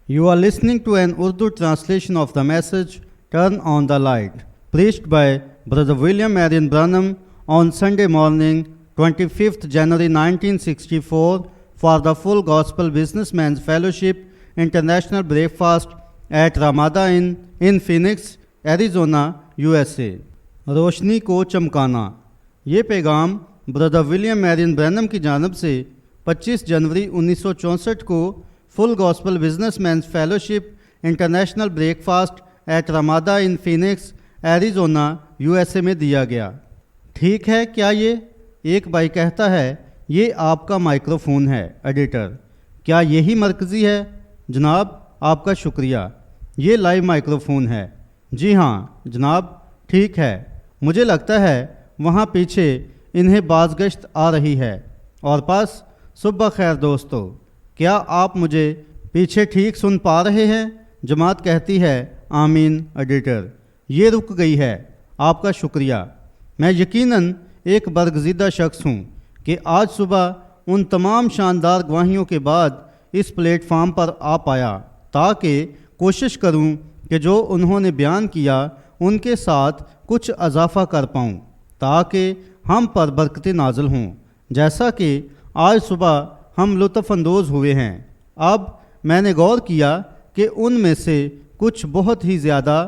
You are listening to an Urdu translation of the message Turn on the Light, preached by Brother William Marion Branham on Sunday morning, 25th January 1964, for the Full Gospel Businessman's Fellowship International Breakfast at Ramada Inn in Phoenix, Arizona, USA. روشنی کو چمکانا. یہ پیغام برادر William marine برینم کی جانب سے 25 جنوری 1964 کو full gospel business men's fellowship international breakfast at Ramada Inn Phoenix Arizona USA میں دیا گیا. ٹھیک ہے کیا یہ؟ ایک بھائی کہتا ہے یہ آپ کا مائکرو فون ہے ایڈیٹر. کیا یہی مرکزی ہے؟ جناب آپ کا شکریہ. یہ لائیو مائکرو فون ہے. جی ہاں جناب ٹھیک ہے. مجھے لگتا ہے وہاں پیچھے انہیں بازگشت آ رہی ہے. اور پس صبح خیر دوستو، کیا آپ مجھے پیچھے ٹھیک سن پا رہے ہیں؟ جماعت کہتی ہے آمین ایڈیٹر. یہ رک گئی ہے. آپ کا شکریہ. میں یقیناً ایک برگزیدہ شخص ہوں کہ آج صبح ان تمام شاندار گواہیوں کے بعد اس پلیٹ فارم پر آ پایا تاکہ کوشش کروں کہ جو انہوں نے بیان کیا ان کے ساتھ کچھ اضافہ کر پاؤں تاکہ ہم پر برکتیں نازل ہوں. جیسا کہ آج صبح ہم لطف اندوز ہوئے ہیں، اب میں نے غور کیا کہ ان میں سے کچھ بہت ہی زیادہ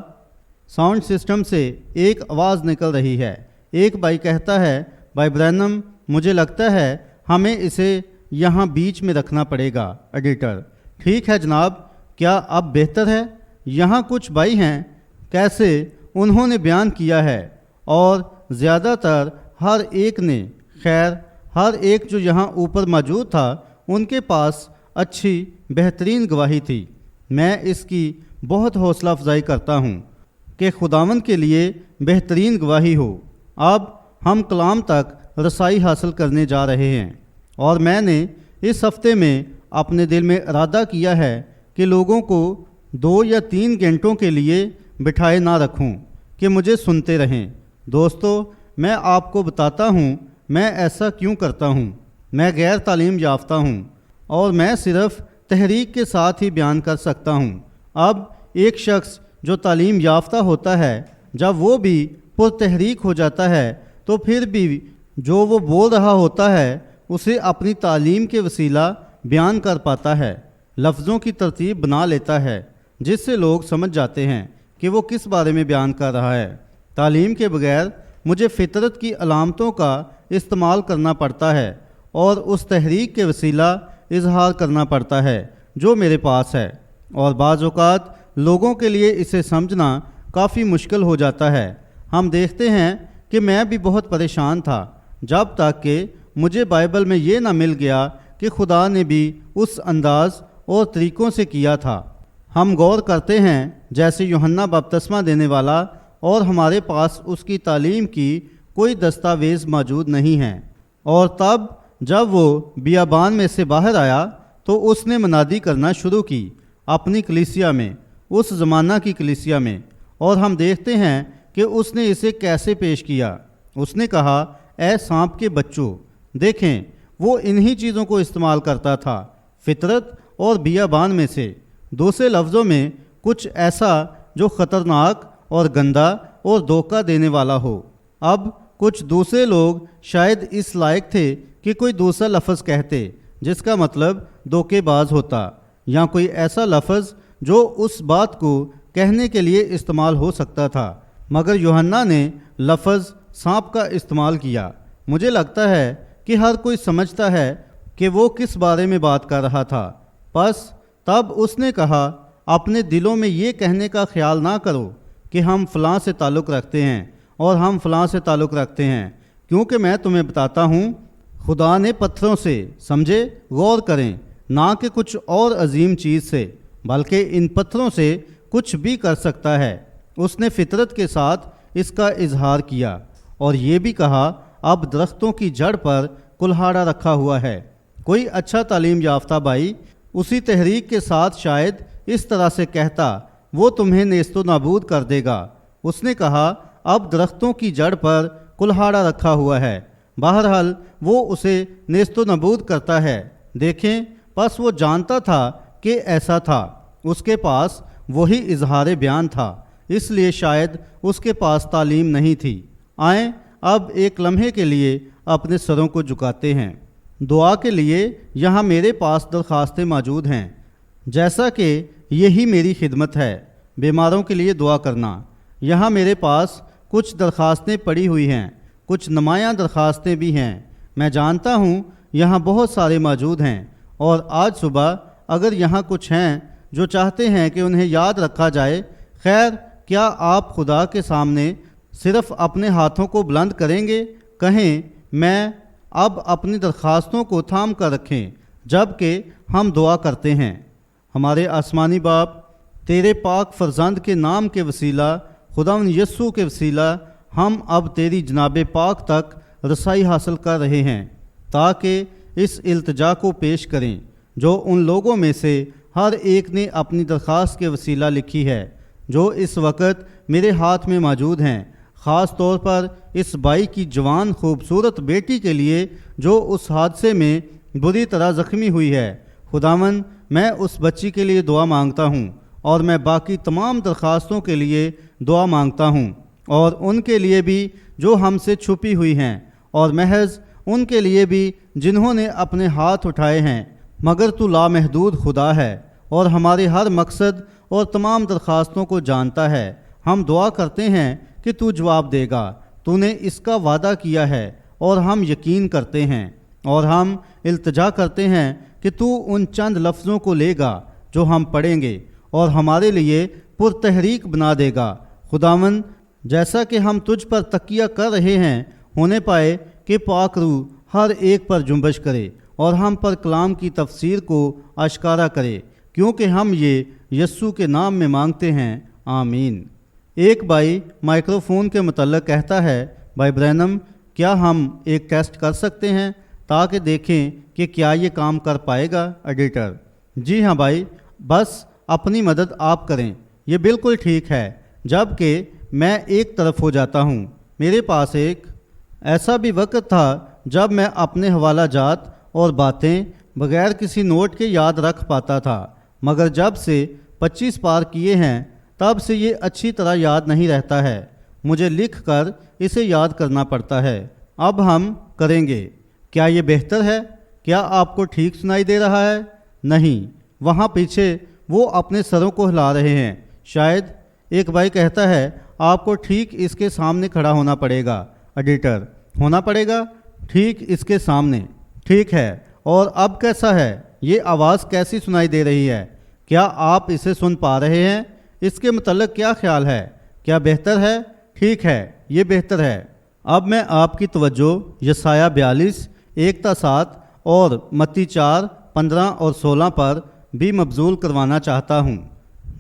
ساؤنڈ سسٹم سے ایک آواز نکل رہی ہے. ایک بھائی کہتا ہے بھائی برینم مجھے لگتا ہے ہمیں اسے یہاں بیچ میں رکھنا پڑے گا ایڈیٹر. ٹھیک ہے جناب، کیا اب بہتر ہے؟ یہاں کچھ بھائی ہیں کیسے انہوں نے بیان کیا ہے اور زیادہ تر ہر ایک نے، خیر ہر ایک جو یہاں اوپر موجود تھا ان کے پاس اچھی بہترین گواہی تھی. میں اس کی بہت حوصلہ افزائی کرتا ہوں کہ خداوند کے لیے بہترین گواہی ہو. اب ہم کلام تک رسائی حاصل کرنے جا رہے ہیں اور میں نے اس ہفتے میں اپنے دل میں ارادہ کیا ہے کہ لوگوں کو 2 یا 3 گھنٹوں کے لیے بٹھائے نہ رکھوں کہ مجھے سنتے رہیں. دوستو میں آپ کو بتاتا ہوں میں ایسا کیوں کرتا ہوں. میں غیر تعلیم یافتہ ہوں اور میں صرف تحریک کے ساتھ ہی بیان کر سکتا ہوں. اب ایک شخص جو تعلیم یافتہ ہوتا ہے جب وہ بھی پر تحریک ہو جاتا ہے تو پھر بھی جو وہ بول رہا ہوتا ہے اسے اپنی تعلیم کے وسیلہ بیان کر پاتا ہے. لفظوں کی ترتیب بنا لیتا ہے جس سے لوگ سمجھ جاتے ہیں کہ وہ کس بارے میں بیان کر رہا ہے. تعلیم کے بغیر مجھے فطرت کی علامتوں کا استعمال کرنا پڑتا ہے اور اس تحریک کے وسیلہ اظہار کرنا پڑتا ہے جو میرے پاس ہے، اور بعض اوقات لوگوں کے لیے اسے سمجھنا کافی مشکل ہو جاتا ہے. ہم دیکھتے ہیں کہ میں بھی بہت پریشان تھا جب تک کہ مجھے بائبل میں یہ نہ مل گیا کہ خدا نے بھی اس انداز اور طریقوں سے کیا تھا. ہم غور کرتے ہیں جیسے یوحنا بپتسمہ دینے والا اور ہمارے پاس اس کی تعلیم کی کوئی دستاویز موجود نہیں ہے، اور تب جب وہ بیابان میں سے باہر آیا تو اس نے منادی کرنا شروع کی اپنی کلیسیا میں، اس زمانہ کی کلیسیا میں، اور ہم دیکھتے ہیں کہ اس نے اسے کیسے پیش کیا. اس نے کہا اے سانپ کے بچوں. دیکھیں وہ انہی چیزوں کو استعمال کرتا تھا، فطرت اور بیابان میں سے. دوسرے لفظوں میں کچھ ایسا جو خطرناک اور گندا اور دھوکہ دینے والا ہو. اب کچھ دوسرے لوگ شاید اس لائق تھے کہ کوئی دوسرا لفظ کہتے جس کا مطلب دھوکے باز ہوتا، یا کوئی ایسا لفظ جو اس بات کو کہنے کے لیے استعمال ہو سکتا تھا، مگر یوحنا نے لفظ سانپ کا استعمال کیا. مجھے لگتا ہے کہ ہر کوئی سمجھتا ہے کہ وہ کس بارے میں بات کر رہا تھا. پس تب اس نے کہا اپنے دلوں میں یہ کہنے کا خیال نہ کرو کہ ہم فلاں سے تعلق رکھتے ہیں اور ہم فلاں سے تعلق رکھتے ہیں، کیونکہ میں تمہیں بتاتا ہوں خدا نے پتھروں سے، سمجھے، غور کریں، نہ کہ کچھ اور عظیم چیز سے، بلکہ ان پتھروں سے کچھ بھی کر سکتا ہے. اس نے فطرت کے ساتھ اس کا اظہار کیا اور یہ بھی کہا اب درختوں کی جڑ پر کلہاڑا رکھا ہوا ہے. کوئی اچھا تعلیم یافتہ بھائی اسی تحریک کے ساتھ شاید اس طرح سے کہتا وہ تمہیں نیست و نابود کر دے گا. اس نے کہا اب درختوں کی جڑ پر کلہاڑا رکھا ہوا ہے. بہرحال وہ اسے نیست و نابود کرتا ہے. دیکھیں پس وہ جانتا تھا کہ ایسا تھا. اس کے پاس وہی اظہار بیان تھا، اس لیے شاید اس کے پاس تعلیم نہیں تھی۔ آئیں اب ایک لمحے کے لیے اپنے سروں کو جھکاتے ہیں۔ دعا کے لیے یہاں میرے پاس درخواستیں موجود ہیں، جیسا کہ یہی میری خدمت ہے، بیماروں کے لیے دعا کرنا۔ یہاں میرے پاس کچھ درخواستیں پڑی ہوئی ہیں، کچھ نمایاں درخواستیں بھی ہیں۔ میں جانتا ہوں یہاں بہت سارے موجود ہیں، اور آج صبح اگر یہاں کچھ ہیں جو چاہتے ہیں کہ انہیں یاد رکھا جائے، خیر، کیا آپ خدا کے سامنے صرف اپنے ہاتھوں کو بلند کریں گے؟ کہیں میں اب اپنی درخواستوں کو تھام کر رکھیں جب کہ ہم دعا کرتے ہیں۔ ہمارے آسمانی باپ، تیرے پاک فرزند کے نام کے وسیلہ، خداوند یسوع کے وسیلہ، ہم اب تیری جناب پاک تک رسائی حاصل کر رہے ہیں تاکہ اس التجا کو پیش کریں جو ان لوگوں میں سے ہر ایک نے اپنی درخواست کے وسیلہ لکھی ہے، جو اس وقت میرے ہاتھ میں موجود ہیں، خاص طور پر اس بھائی کی جوان خوبصورت بیٹی کے لیے جو اس حادثے میں بری طرح زخمی ہوئی ہے۔ خداوند، میں اس بچی کے لیے دعا مانگتا ہوں، اور میں باقی تمام درخواستوں کے لیے دعا مانگتا ہوں، اور ان کے لیے بھی جو ہم سے چھپی ہوئی ہیں، اور محض ان کے لیے بھی جنہوں نے اپنے ہاتھ اٹھائے ہیں، مگر تو لامحدود خدا ہے اور ہمارے ہر مقصد اور تمام درخواستوں کو جانتا ہے۔ ہم دعا کرتے ہیں کہ تو جواب دے گا، تو نے اس کا وعدہ کیا ہے اور ہم یقین کرتے ہیں، اور ہم التجا کرتے ہیں کہ تو ان چند لفظوں کو لے گا جو ہم پڑھیں گے اور ہمارے لیے پرتحریک بنا دے گا۔ خداوند، جیسا کہ ہم تجھ پر تکیہ کر رہے ہیں، ہونے پائے کہ پاک روح ہر ایک پر جنبش کرے اور ہم پر کلام کی تفسیر کو اشکارا کرے، کیونکہ ہم یہ یسوع کے نام میں مانگتے ہیں، آمین۔ ایک بھائی مائکروفون کے متعلق کہتا ہے، بھائی برینم، کیا ہم ایک ٹیسٹ کر سکتے ہیں تاکہ دیکھیں کہ کیا یہ کام کر پائے گا؟ ایڈیٹر: جی ہاں بھائی، بس اپنی مدد آپ کریں، یہ بالکل ٹھیک ہے۔ جب کہ میں ایک طرف ہو جاتا ہوں۔ میرے پاس ایک ایسا بھی وقت تھا جب میں اپنے حوالہ جات اور باتیں بغیر کسی نوٹ کے یاد رکھ پاتا تھا، مگر جب سے 25 پار کیے ہیں تب سے یہ اچھی طرح یاد نہیں رہتا ہے، مجھے لکھ کر اسے یاد کرنا پڑتا ہے۔ اب ہم کریں گے۔ کیا یہ بہتر ہے؟ کیا آپ کو ٹھیک سنائی دے رہا ہے؟ نہیں، وہاں پیچھے وہ اپنے سروں کو ہلا رہے ہیں۔ شاید ایک بھائی کہتا ہے، آپ کو ٹھیک اس کے سامنے کھڑا ہونا پڑے گا۔ ایڈیٹر: ہونا پڑے گا؟ ٹھیک اس کے سامنے، ٹھیک ہے۔ اور اب کیسا ہے؟ یہ آواز کیسی سنائی دے رہی ہے؟ کیا آپ اسے سن پا رہے ہیں؟ اس کے متعلق کیا خیال ہے؟ کیا بہتر ہے؟ ٹھیک ہے، یہ بہتر ہے۔ اب میں آپ کی توجہ یسایہ 42 1-7 اور متی 4 15 اور 16 پر بھی مبذول کروانا چاہتا ہوں۔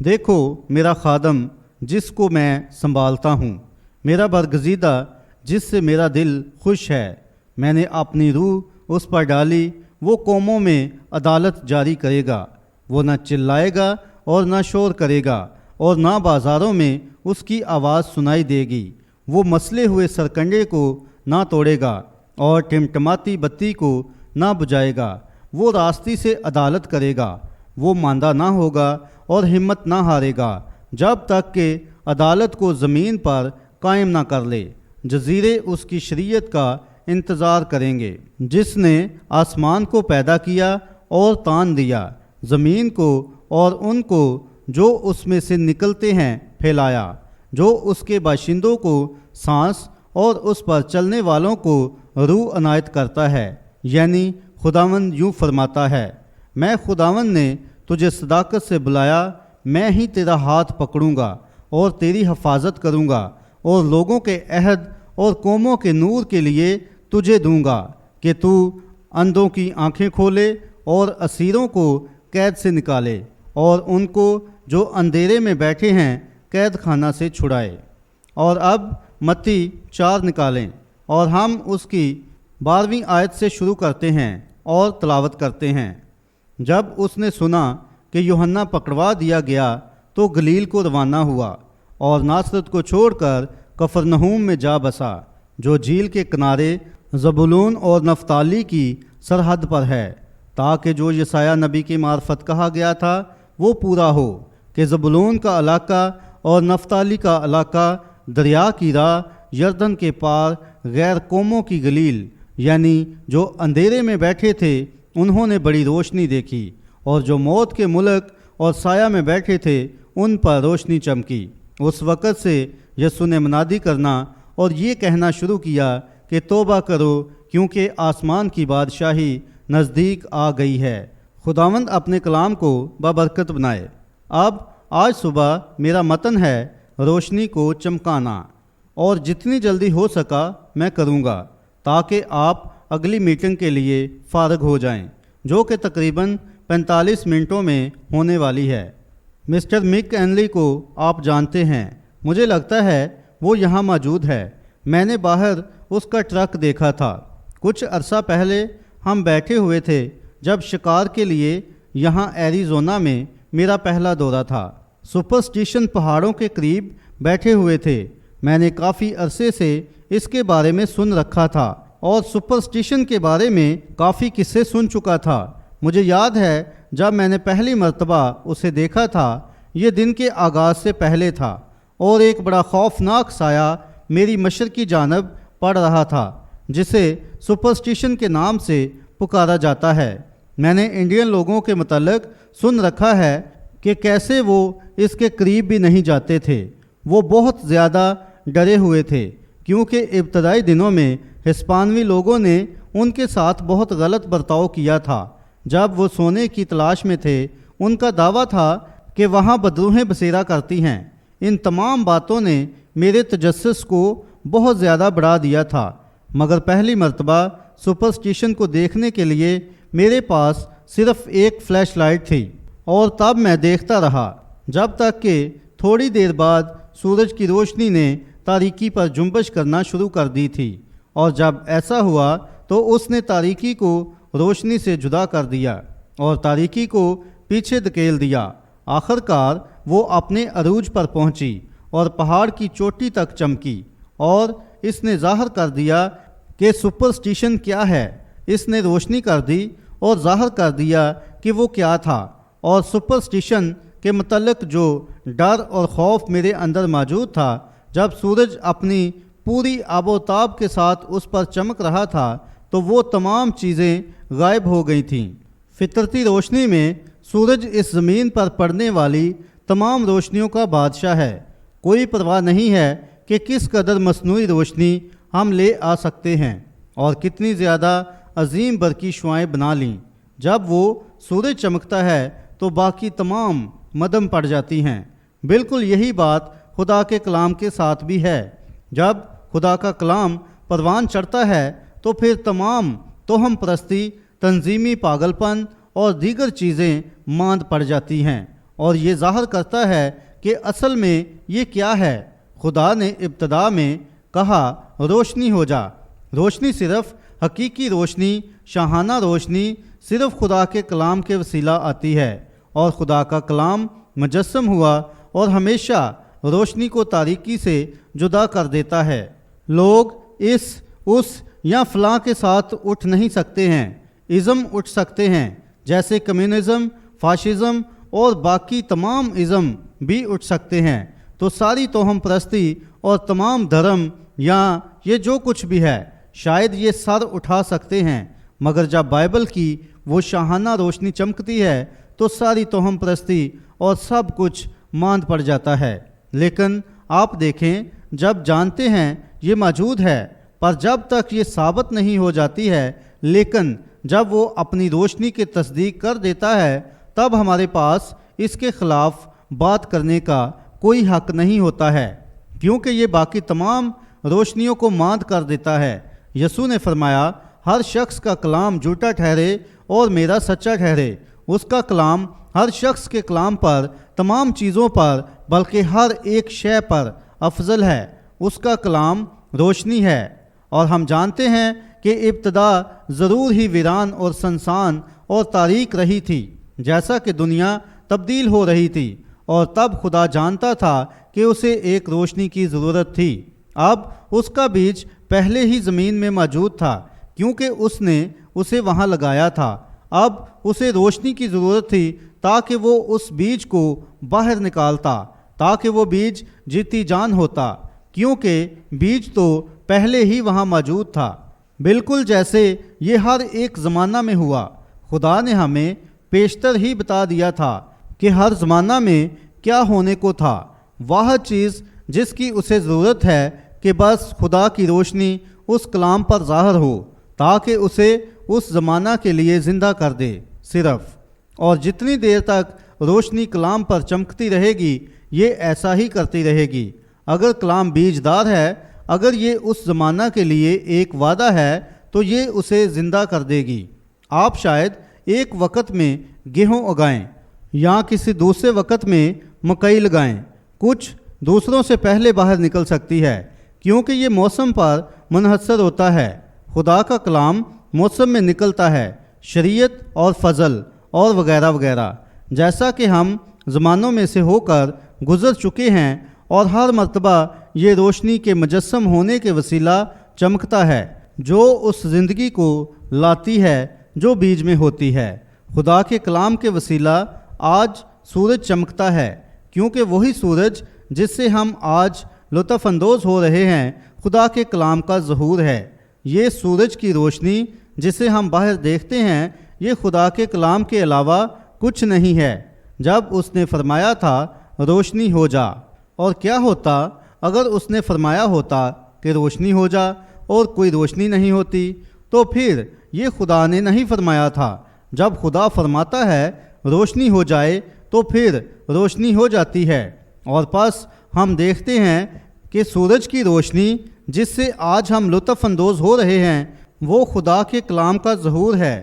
دیکھو میرا خادم جس کو میں سنبھالتا ہوں، میرا برگزیدہ جس سے میرا دل خوش ہے، میں نے اپنی روح اس پر ڈالی، وہ قوموں میں عدالت جاری کرے گا، وہ نہ چلائے گا اور نہ شور کرے گا، اور نہ بازاروں میں اس کی آواز سنائی دے گی۔ وہ مسلے ہوئے سرکنڈے کو نہ توڑے گا اور ٹمٹماتی بتی کو نہ بجھائے گا۔ وہ راستی سے عدالت کرے گا، وہ ماندہ نہ ہوگا اور ہمت نہ ہارے گا، جب تک کہ عدالت کو زمین پر قائم نہ کر لے۔ جزیرے اس کی شریعت کا انتظار کریں گے، جس نے آسمان کو پیدا کیا اور تان دیا، زمین کو اور ان کو جو اس میں سے نکلتے ہیں پھیلایا، جو اس کے باشندوں کو سانس اور اس پر چلنے والوں کو روح عنایت کرتا ہے۔ یعنی خداوند یوں فرماتا ہے، میں خداوند نے تجھے صداقت سے بلایا، میں ہی تیرا ہاتھ پکڑوں گا اور تیری حفاظت کروں گا، اور لوگوں کے عہد اور قوموں کے نور کے لیے تجھے دوں گا کہ تو اندھوں کی آنکھیں کھولے اور اسیروں کو قید سے نکالے، اور ان کو جو اندھیرے میں بیٹھے ہیں قید خانہ سے چھڑائے۔ اور اب متی 4 نکالیں، اور ہم اس کی 12ویں آیت سے شروع کرتے ہیں اور تلاوت کرتے ہیں۔ جب اس نے سنا کہ یوحنا پکڑوا دیا گیا تو گلیل کو روانہ ہوا اور ناصرت کو چھوڑ کر کفرنہوم میں جا بسا، جو جھیل کے کنارے زبولون اور نفتالی کی سرحد پر ہے، تاکہ جو یسایہ نبی کی معرفت کہا گیا تھا وہ پورا ہو کہ زبولون کا علاقہ اور نفتالی کا علاقہ دریا کی راہ یردن کے پار غیر قوموں کی گلیل یعنی جو اندھیرے میں بیٹھے تھے انہوں نے بڑی روشنی دیکھی، اور جو موت کے ملک اور سایہ میں بیٹھے تھے ان پر روشنی چمکی۔ اس وقت سے یسوع نے منادی کرنا اور یہ کہنا شروع کیا کہ توبہ کرو کیونکہ آسمان کی بادشاہی نزدیک آ گئی ہے۔ خداوند اپنے کلام کو بابرکت بنائے۔ اب آج صبح میرا متن ہے روشنی کو چمکانا، اور جتنی جلدی ہو سکا میں کروں گا تاکہ آپ اگلی میٹنگ کے لیے فارغ ہو جائیں جو کہ تقریباً 45 منٹوں میں ہونے والی ہے۔ مسٹر مک اینلی کو آپ جانتے ہیں، مجھے لگتا ہے وہ یہاں موجود ہے۔ میں نے باہر اس کا ٹرک دیکھا تھا۔ کچھ عرصہ پہلے ہم بیٹھے ہوئے تھے جب شکار کے لیے یہاں ایریزونا میں میرا پہلا دورہ تھا۔ سپرسٹیشن پہاڑوں کے قریب بیٹھے ہوئے تھے۔ میں نے کافی عرصے سے اس کے بارے میں سن رکھا تھا اور سپرسٹیشن کے بارے میں کافی قصے سن چکا تھا۔ مجھے یاد ہے جب میں نے پہلی مرتبہ اسے دیکھا تھا، یہ دن کے آغاز سے پہلے تھا، اور ایک بڑا خوفناک سایہ میری مشرقی جانب پڑ رہا تھا جسے سپرسٹیشن کے نام سے پکارا جاتا ہے۔ میں نے انڈین لوگوں کے متعلق سن رکھا ہے کہ کیسے وہ اس کے قریب بھی نہیں جاتے تھے۔ وہ بہت زیادہ ڈرے ہوئے تھے کیونکہ ابتدائی دنوں میں ہسپانوی لوگوں نے ان کے ساتھ بہت غلط برتاؤ کیا تھا۔ جب وہ سونے کی تلاش میں تھے، ان کا دعویٰ تھا کہ وہاں بدروحیں بسیرا کرتی ہیں۔ ان تمام باتوں نے میرے تجسس کو بہت زیادہ بڑھا دیا تھا، مگر پہلی مرتبہ سپرسٹیشن کو دیکھنے کے لیے میرے پاس صرف ایک فلیش لائٹ تھی، اور تب میں دیکھتا رہا جب تک کہ تھوڑی دیر بعد سورج کی روشنی نے تاریکی پر جنبش کرنا شروع کر دی تھی، اور جب ایسا ہوا تو اس نے تاریکی کو روشنی سے جدا کر دیا اور تاریکی کو پیچھے دھکیل دیا۔ آخر کار وہ اپنے عروج پر پہنچی اور پہاڑ کی چوٹی تک چمکی، اور اس نے ظاہر کر دیا کہ سپرسٹیشن کیا ہے۔ اس نے روشنی کر دی اور ظاہر کر دیا کہ وہ کیا تھا، اور سپرسٹیشن کے متعلق جو ڈر اور خوف میرے اندر موجود تھا جب سورج اپنی پوری آب و تاب کے ساتھ اس پر چمک رہا تھا تو وہ تمام چیزیں غائب ہو گئی تھیں۔ فطرتی روشنی میں سورج اس زمین پر پڑنے والی تمام روشنیوں کا بادشاہ ہے۔ کوئی پرواہ نہیں ہے کہ کس قدر مصنوعی روشنی ہم لے آ سکتے ہیں اور کتنی زیادہ عظیم برقی شعاعیں بنا لیں۔ جب وہ سورج چمکتا ہے تو باقی تمام مدھم پڑ جاتی ہیں۔ بالکل یہی بات خدا کے کلام کے ساتھ بھی ہے۔ جب خدا کا کلام پروان چڑھتا ہے تو پھر تمام توہم پرستی، تنظیمی پاگل پن اور دیگر چیزیں ماند پڑ جاتی ہیں، اور یہ ظاہر کرتا ہے کہ اصل میں یہ کیا ہے۔ خدا نے ابتدا میں کہا روشنی ہو جا۔ روشنی صرف حقیقی روشنی، شاہانہ روشنی صرف خدا کے کلام کے وسیلہ آتی ہے، اور خدا کا کلام مجسم ہوا اور ہمیشہ روشنی کو تاریکی سے جدا کر دیتا ہے۔ لوگ اس یا فلاں کے ساتھ اٹھ نہیں سکتے ہیں۔ ازم اٹھ سکتے ہیں، جیسے کمیونزم، فاشزم اور باقی تمام ازم بھی اٹھ سکتے ہیں۔ تو ساری توہم پرستی اور تمام دھرم یا یہ جو کچھ بھی ہے شاید یہ سر اٹھا سکتے ہیں، مگر جب بائبل کی وہ شاہانہ روشنی چمکتی ہے تو ساری توہم پرستی اور سب کچھ ماند پڑ جاتا ہے۔ لیکن آپ دیکھیں، جب جانتے ہیں یہ موجود ہے، پر جب تک یہ ثابت نہیں ہو جاتی ہے، لیکن جب وہ اپنی روشنی کی تصدیق کر دیتا ہے تب ہمارے پاس اس کے خلاف بات کرنے کا کوئی حق نہیں ہوتا ہے، کیونکہ یہ باقی تمام روشنیوں کو ماند کر دیتا ہے۔ یسوع نے فرمایا، ہر شخص کا کلام جھوٹا ٹھہرے اور میرا سچا ٹھہرے۔ اس کا کلام ہر شخص کے کلام پر، تمام چیزوں پر، بلکہ ہر ایک شے پر افضل ہے۔ اس کا کلام روشنی ہے، اور ہم جانتے ہیں کہ ابتدا ضرور ہی ویران اور سنسان اور تاریک رہی تھی، جیسا کہ دنیا تبدیل ہو رہی تھی، اور تب خدا جانتا تھا کہ اسے ایک روشنی کی ضرورت تھی۔ اب اس کا بیج پہلے ہی زمین میں موجود تھا کیونکہ اس نے اسے وہاں لگایا تھا۔ اب اسے روشنی کی ضرورت تھی تاکہ وہ اس بیج کو باہر نکالتا، تاکہ وہ بیج جیتی جان ہوتا، کیونکہ بیج تو پہلے ہی وہاں موجود تھا۔ بالکل جیسے یہ ہر ایک زمانہ میں ہوا۔ خدا نے ہمیں پیشتر ہی بتا دیا تھا کہ ہر زمانہ میں کیا ہونے کو تھا۔ واحد چیز جس کی اسے ضرورت ہے کہ بس خدا کی روشنی اس کلام پر ظاہر ہو تاکہ اسے اس زمانہ کے لیے زندہ کر دے صرف۔ اور جتنی دیر تک روشنی کلام پر چمکتی رہے گی یہ ایسا ہی کرتی رہے گی۔ اگر کلام بیج دار ہے، اگر یہ اس زمانہ کے لیے ایک وعدہ ہے تو یہ اسے زندہ کر دے گی۔ آپ شاید ایک وقت میں گیہوں اگائیں یا کسی دوسرے وقت میں مکئی لگائیں، کچھ دوسروں سے پہلے باہر نکل سکتی ہے کیونکہ یہ موسم پر منحصر ہوتا ہے۔ خدا کا کلام موسم میں نکلتا ہے، شریعت اور فضل اور وغیرہ وغیرہ، جیسا کہ ہم زمانوں میں سے ہو کر گزر چکے ہیں، اور ہر مرتبہ یہ روشنی کے مجسم ہونے کے وسیلہ چمکتا ہے جو اس زندگی کو لاتی ہے جو بیج میں ہوتی ہے۔ خدا کے کلام کے وسیلہ آج سورج چمکتا ہے، کیونکہ وہی سورج جس سے ہم آج لطف اندوز ہو رہے ہیں خدا کے کلام کا ظہور ہے۔ یہ سورج کی روشنی جسے ہم باہر دیکھتے ہیں یہ خدا کے کلام کے علاوہ کچھ نہیں ہے۔ جب اس نے فرمایا تھا روشنی ہو جا، اور کیا ہوتا اگر اس نے فرمایا ہوتا کہ روشنی ہو جا اور کوئی روشنی نہیں ہوتی؟ تو پھر یہ خدا نے نہیں فرمایا تھا۔ جب خدا فرماتا ہے روشنی ہو جائے تو پھر روشنی ہو جاتی ہے۔ اور پس ہم دیکھتے ہیں کہ سورج کی روشنی جس سے آج ہم لطف اندوز ہو رہے ہیں وہ خدا کے کلام کا ظہور ہے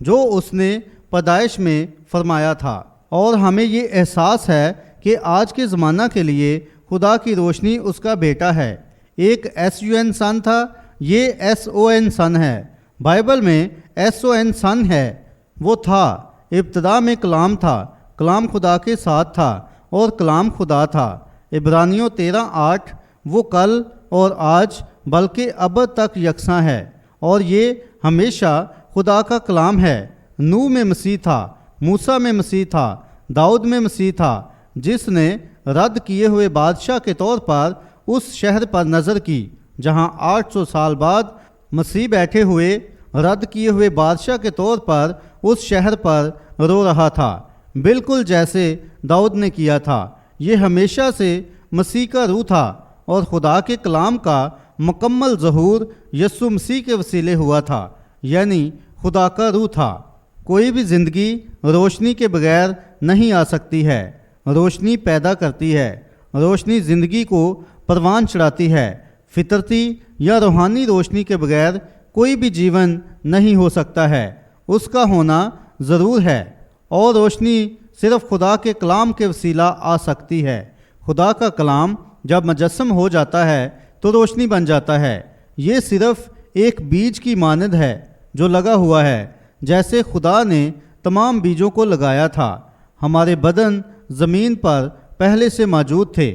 جو اس نے پیدائش میں فرمایا تھا۔ اور ہمیں یہ احساس ہے کہ آج کے زمانہ کے لیے خدا کی روشنی اس کا بیٹا ہے۔ ایک SUN سن تھا، یہ SON سن ہے۔ بائبل میں SON سن ہے۔ وہ تھا، ابتدا میں کلام تھا، کلام خدا کے ساتھ تھا اور کلام خدا تھا۔ عبرانیوں 13:8 وہ کل اور آج بلکہ ابد تک یکساں ہے، اور یہ ہمیشہ خدا کا کلام ہے۔ نوح میں مسیح تھا، موسیٰ میں مسیح تھا، داؤد میں مسیح تھا، جس نے رد کیے ہوئے بادشاہ کے طور پر اس شہر پر نظر کی جہاں 800 سال بعد مسیح بیٹھے ہوئے رد کیے ہوئے بادشاہ کے طور پر اس شہر پر رو رہا تھا، بالکل جیسے داؤد نے کیا تھا۔ یہ ہمیشہ سے مسیح کا روح تھا، اور خدا کے کلام کا مکمل ظہور یسوع مسیح کے وسیلے ہوا تھا، یعنی خدا کا روح تھا۔ کوئی بھی زندگی روشنی کے بغیر نہیں آ سکتی ہے۔ روشنی پیدا کرتی ہے، روشنی زندگی کو پروان چڑھاتی ہے۔ فطرتی یا روحانی روشنی کے بغیر کوئی بھی جیون نہیں ہو سکتا ہے، اس کا ہونا ضرور ہے۔ اور روشنی صرف خدا کے کلام کے وسیلہ آ سکتی ہے۔ خدا کا کلام جب مجسم ہو جاتا ہے تو روشنی بن جاتا ہے۔ یہ صرف ایک بیج کی مانند ہے جو لگا ہوا ہے، جیسے خدا نے تمام بیجوں کو لگایا تھا۔ ہمارے بدن زمین پر پہلے سے موجود تھے،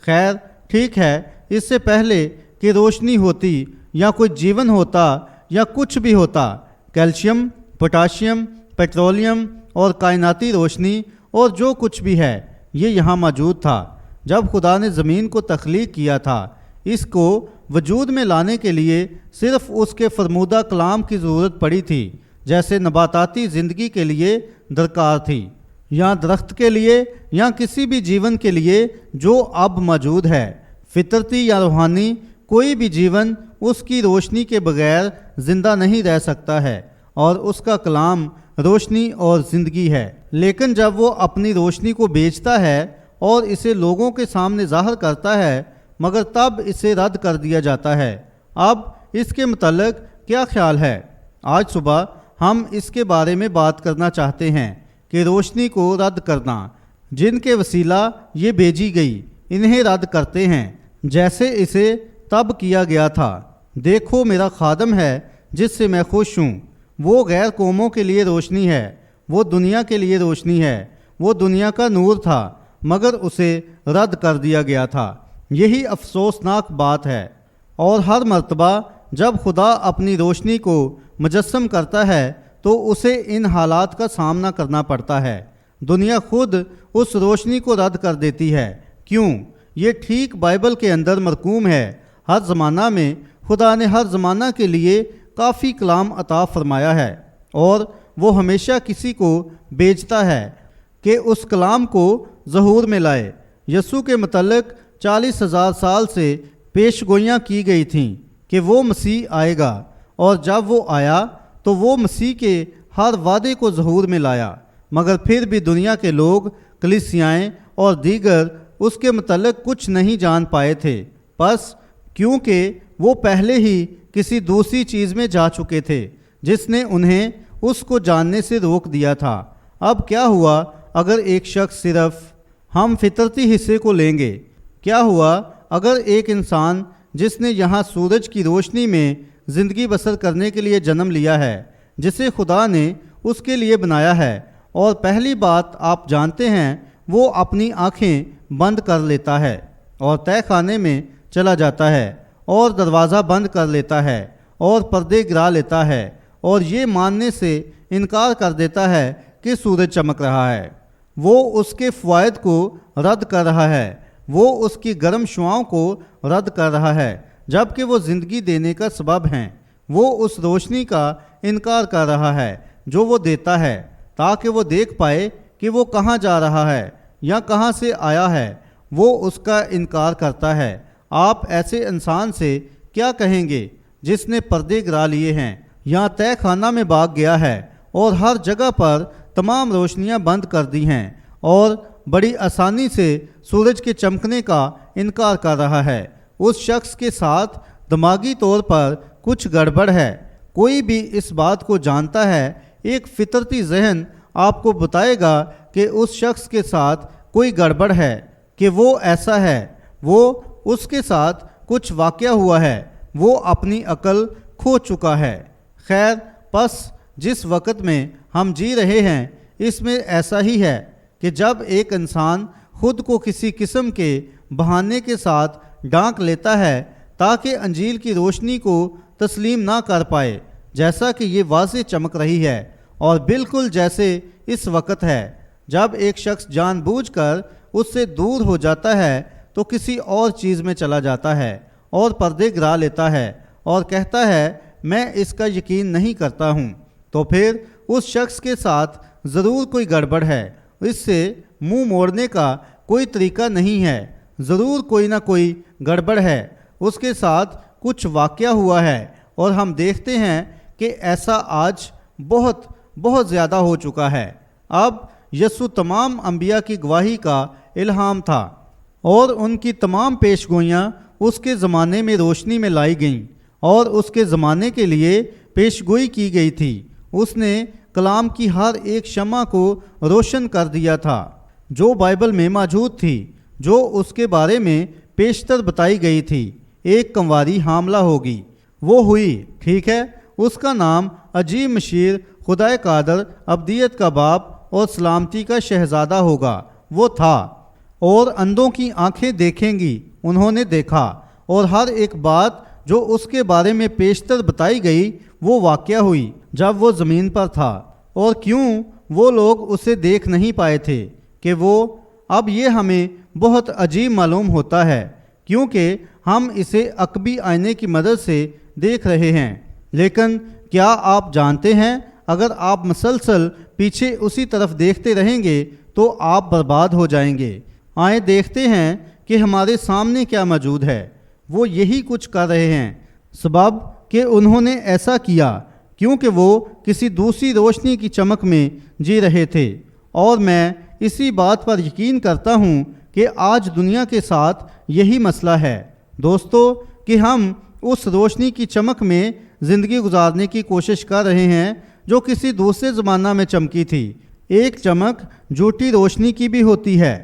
خیر ٹھیک ہے، اس سے پہلے کہ روشنی ہوتی یا کوئی جیون ہوتا یا کچھ بھی ہوتا، کیلشیم، پوٹاشیم، پیٹرولیم اور کائناتی روشنی اور جو کچھ بھی ہے یہ یہاں موجود تھا۔ جب خدا نے زمین کو تخلیق کیا تھا، اس کو وجود میں لانے کے لیے صرف اس کے فرمودہ کلام کی ضرورت پڑی تھی، جیسے نباتاتی زندگی کے لیے درکار تھی، یا درخت کے لیے یا کسی بھی جیون کے لیے جو اب موجود ہے۔ فطرتی یا روحانی کوئی بھی جیون اس کی روشنی کے بغیر زندہ نہیں رہ سکتا ہے، اور اس کا کلام روشنی اور زندگی ہے۔ لیکن جب وہ اپنی روشنی کو بیچتا ہے اور اسے لوگوں کے سامنے ظاہر کرتا ہے، مگر تب اسے رد کر دیا جاتا ہے۔ اب اس کے متعلق کیا خیال ہے؟ آج صبح ہم اس کے بارے میں بات کرنا چاہتے ہیں کہ روشنی کو رد کرنا، جن کے وسیلہ یہ بھیجی گئی انہیں رد کرتے ہیں، جیسے اسے تب کیا گیا تھا۔ دیکھو میرا خادم ہے جس سے میں خوش ہوں، وہ غیر قوموں کے لیے روشنی ہے، وہ دنیا کے لیے روشنی ہے، وہ دنیا کا نور تھا مگر اسے رد کر دیا گیا تھا۔ یہی افسوسناک بات ہے۔ اور ہر مرتبہ جب خدا اپنی روشنی کو مجسم کرتا ہے تو اسے ان حالات کا سامنا کرنا پڑتا ہے۔ دنیا خود اس روشنی کو رد کر دیتی ہے۔ کیوں؟ یہ ٹھیک بائبل کے اندر مرقوم ہے۔ ہر زمانہ میں خدا نے ہر زمانہ کے لیے کافی کلام عطا فرمایا ہے، اور وہ ہمیشہ کسی کو بھیجتا ہے کہ اس کلام کو ظہور میں لائے۔ یسوع کے متعلق 40,000 سال سے پیش گوئیاں کی گئی تھیں کہ وہ مسیح آئے گا، اور جب وہ آیا تو وہ مسیح کے ہر وعدے کو ظہور میں لایا، مگر پھر بھی دنیا کے لوگ، کلیسیائیں اور دیگر اس کے متعلق کچھ نہیں جان پائے تھے، بس کیونکہ وہ پہلے ہی کسی دوسری چیز میں جا چکے تھے جس نے انہیں اس کو جاننے سے روک دیا تھا۔ اب کیا ہوا اگر ایک شخص صرف ہم فطرتی حصے کو لیں گے؟ کیا ہوا اگر ایک انسان جس نے یہاں سورج کی روشنی میں زندگی بسر کرنے کے لیے جنم لیا ہے، جسے خدا نے اس کے لیے بنایا ہے، اور پہلی بات آپ جانتے ہیں وہ اپنی آنکھیں بند کر لیتا ہے اور تہہ خانے میں چلا جاتا ہے اور دروازہ بند کر لیتا ہے اور پردے گرا لیتا ہے اور یہ ماننے سے انکار کر دیتا ہے کہ سورج چمک رہا ہے، وہ اس کے فوائد کو رد کر رہا ہے، وہ اس کی گرم شعاؤں کو رد کر رہا ہے جبکہ وہ زندگی دینے کا سبب ہیں، وہ اس روشنی کا انکار کر رہا ہے جو وہ دیتا ہے تاکہ وہ دیکھ پائے کہ وہ کہاں جا رہا ہے یا کہاں سے آیا ہے، وہ اس کا انکار کرتا ہے۔ آپ ایسے انسان سے کیا کہیں گے جس نے پردے گرا لیے ہیں یا تہہ خانہ میں بھاگ گیا ہے اور ہر جگہ پر تمام روشنیاں بند کر دی ہیں اور بڑی آسانی سے سورج کے چمکنے کا انکار کر رہا ہے؟ اس شخص کے ساتھ دماغی طور پر کچھ گڑبڑ ہے۔ کوئی بھی اس بات کو جانتا ہے، ایک فطرتی ذہن آپ کو بتائے گا کہ اس شخص کے ساتھ کوئی گڑبڑ ہے، کہ وہ ایسا ہے، وہ اس کے ساتھ کچھ واقعہ ہوا ہے، وہ اپنی عقل کھو چکا ہے۔ خیر، پس جس وقت میں ہم جی رہے ہیں اس میں ایسا ہی ہے کہ جب ایک انسان خود کو کسی قسم کے بہانے کے ساتھ ڈانک لیتا ہے تاکہ انجیل کی روشنی کو تسلیم نہ کر پائے، جیسا کہ یہ واضح چمک رہی ہے، اور بالکل جیسے اس وقت ہے جب ایک شخص جان بوجھ کر اس سے دور ہو جاتا ہے تو کسی اور چیز میں چلا جاتا ہے اور پردے گرا لیتا ہے اور کہتا ہے میں اس کا یقین نہیں کرتا ہوں، تو پھر اس شخص کے ساتھ ضرور کوئی گڑبڑ ہے، اس سے منہ موڑنے کا کوئی طریقہ نہیں ہے، ضرور کوئی نہ کوئی گڑبڑ ہے، اس کے ساتھ کچھ واقعہ ہوا ہے، اور ہم دیکھتے ہیں کہ ایسا آج بہت بہت زیادہ ہو چکا ہے۔ اب یسوع تمام انبیاء کی گواہی کا الہام تھا اور ان کی تمام پیش گوئیاں اس کے زمانے میں روشنی میں لائی گئیں اور اس کے زمانے کے لیے پیش گوئی کی گئی تھی۔ اس نے کلام کی ہر ایک شمع کو روشن کر دیا تھا جو بائبل میں موجود تھی، جو اس کے بارے میں پیشتر بتائی گئی تھی۔ ایک کنواری حاملہ ہوگی، وہ ہوئی، ٹھیک ہے، اس کا نام عجیب مشیر، خدائے قادر، ابدیت کا باپ اور سلامتی کا شہزادہ ہوگا۔ وہ تھا، اور اندھوں کی آنکھیں دیکھیں گی، انہوں نے دیکھا، اور ہر ایک بات جو اس کے بارے میں پیشتر بتائی گئی وہ واقعہ ہوئی جب وہ زمین پر تھا۔ اور کیوں وہ لوگ اسے دیکھ نہیں پائے تھے کہ وہ اب یہ ہمیں بہت عجیب معلوم ہوتا ہے کیونکہ ہم اسے عقبی آئینے کی مدد سے دیکھ رہے ہیں، لیکن کیا آپ جانتے ہیں اگر آپ مسلسل پیچھے اسی طرف دیکھتے رہیں گے تو آپ برباد ہو جائیں گے۔ آئیں دیکھتے ہیں کہ ہمارے سامنے کیا موجود ہے۔ وہ یہی کچھ کر رہے ہیں، سبب کہ انہوں نے ایسا کیا کیونکہ وہ کسی دوسری روشنی کی چمک میں جی رہے تھے، اور میں اسی بات پر یقین کرتا ہوں کہ آج دنیا کے ساتھ یہی مسئلہ ہے دوستو، کہ ہم اس روشنی کی چمک میں زندگی گزارنے کی کوشش کر رہے ہیں جو کسی دوسرے زمانہ میں چمکی تھی۔ ایک چمک جھوٹی روشنی کی بھی ہوتی ہے،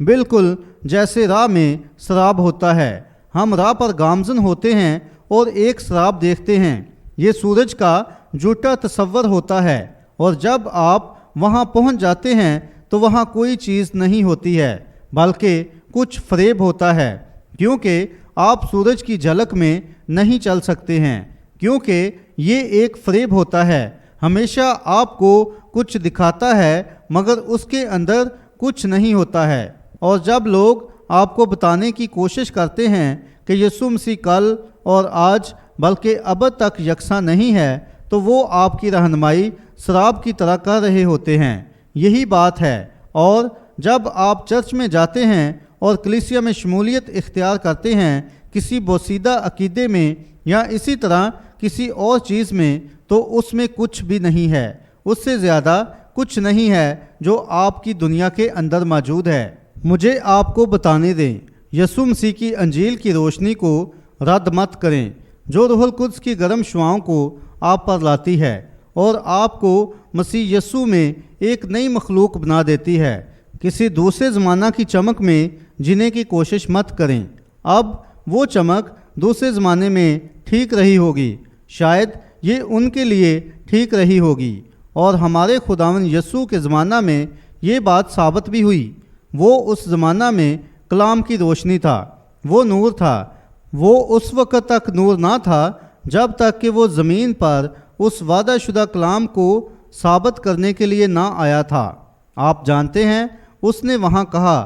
بالکل جیسے راہ میں سراب ہوتا ہے۔ ہم راہ پر گامزن ہوتے ہیں اور ایک سراب دیکھتے ہیں، یہ سورج کا جھوٹا تصور ہوتا ہے، اور جب آپ وہاں پہنچ جاتے ہیں تو وہاں کوئی چیز نہیں ہوتی ہے بلکہ کچھ فریب ہوتا ہے، کیونکہ آپ سورج کی جھلک میں نہیں چل سکتے ہیں، کیونکہ یہ ایک فریب ہوتا ہے۔ ہمیشہ آپ کو کچھ دکھاتا ہے مگر اس کے اندر کچھ نہیں ہوتا ہے۔ اور جب لوگ آپ کو بتانے کی کوشش کرتے ہیں کہ یسوع مسیح کل اور آج بلکہ ابد تک یکساں نہیں ہے تو وہ آپ کی رہنمائی سراب کی طرح کر رہے ہوتے ہیں۔ یہی بات ہے۔ اور جب آپ چرچ میں جاتے ہیں اور کلیسیا میں شمولیت اختیار کرتے ہیں کسی بوسیدہ عقیدے میں یا اسی طرح کسی اور چیز میں، تو اس میں کچھ بھی نہیں ہے، اس سے زیادہ کچھ نہیں ہے جو آپ کی دنیا کے اندر موجود ہے۔ مجھے آپ کو بتانے دیں، یسوع مسیح کی انجیل کی روشنی کو رد مت کریں جو روح القدس کی گرم شعاؤں کو آپ پر لاتی ہے اور آپ کو مسیح یسوع میں ایک نئی مخلوق بنا دیتی ہے۔ کسی دوسرے زمانہ کی چمک میں جینے کی کوشش مت کریں۔ اب وہ چمک دوسرے زمانے میں ٹھیک رہی ہوگی، شاید یہ ان کے لیے ٹھیک رہی ہوگی، اور ہمارے خداوند یسوع کے زمانہ میں یہ بات ثابت بھی ہوئی۔ وہ اس زمانہ میں کلام کی روشنی تھا، وہ نور تھا۔ وہ اس وقت تک نور نہ تھا جب تک کہ وہ زمین پر اس وعدہ شدہ کلام کو ثابت کرنے کے لیے نہ آیا تھا۔ آپ جانتے ہیں اس نے وہاں کہا،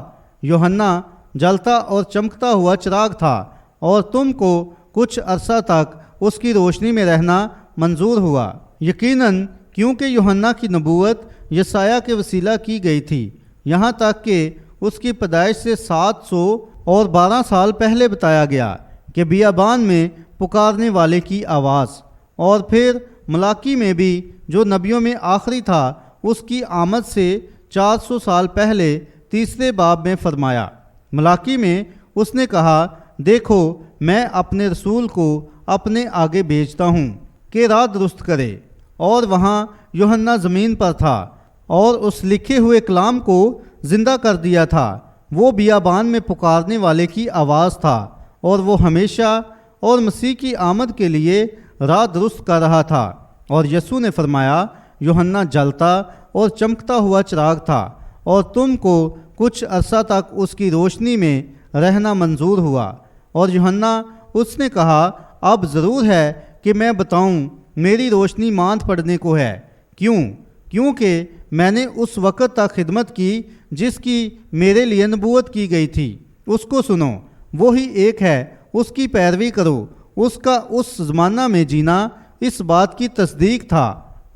یوحنا جلتا اور چمکتا ہوا چراغ تھا اور تم کو کچھ عرصہ تک اس کی روشنی میں رہنا منظور ہوا۔ یقیناً کیونکہ یوحنا کی نبوت یسایہ کے وسیلہ کی گئی تھی، یہاں تک کہ اس کی پیدائش سے 712 سال پہلے بتایا گیا کہ بیابان میں پکارنے والے کی آواز، اور پھر ملاکی میں بھی جو نبیوں میں آخری تھا اس کی آمد سے 400 سال پہلے تیسرے باب میں فرمایا۔ ملاکی میں اس نے کہا، دیکھو میں اپنے رسول کو اپنے آگے بھیجتا ہوں کہ راہ درست کرے، اور وہاں یوحنا زمین پر تھا اور اس لکھے ہوئے کلام کو زندہ کر دیا تھا۔ وہ بیابان میں پکارنے والے کی آواز تھا اور وہ ہمیشہ اور مسیح کی آمد کے لیے راہ درست کر رہا تھا۔ اور یسوع نے فرمایا، یوحنا جلتا اور چمکتا ہوا چراغ تھا اور تم کو کچھ عرصہ تک اس کی روشنی میں رہنا منظور ہوا۔ اور یوحنا اس نے کہا، اب ضرور ہے کہ میں بتاؤں میری روشنی ماند پڑنے کو ہے۔ کیونکہ میں نے اس وقت تک خدمت کی جس کی میرے لیے نبوت کی گئی تھی۔ اس کو سنو، وہی ایک ہے، اس کی پیروی کرو۔ اس کا اس زمانہ میں جینا اس بات کی تصدیق تھا۔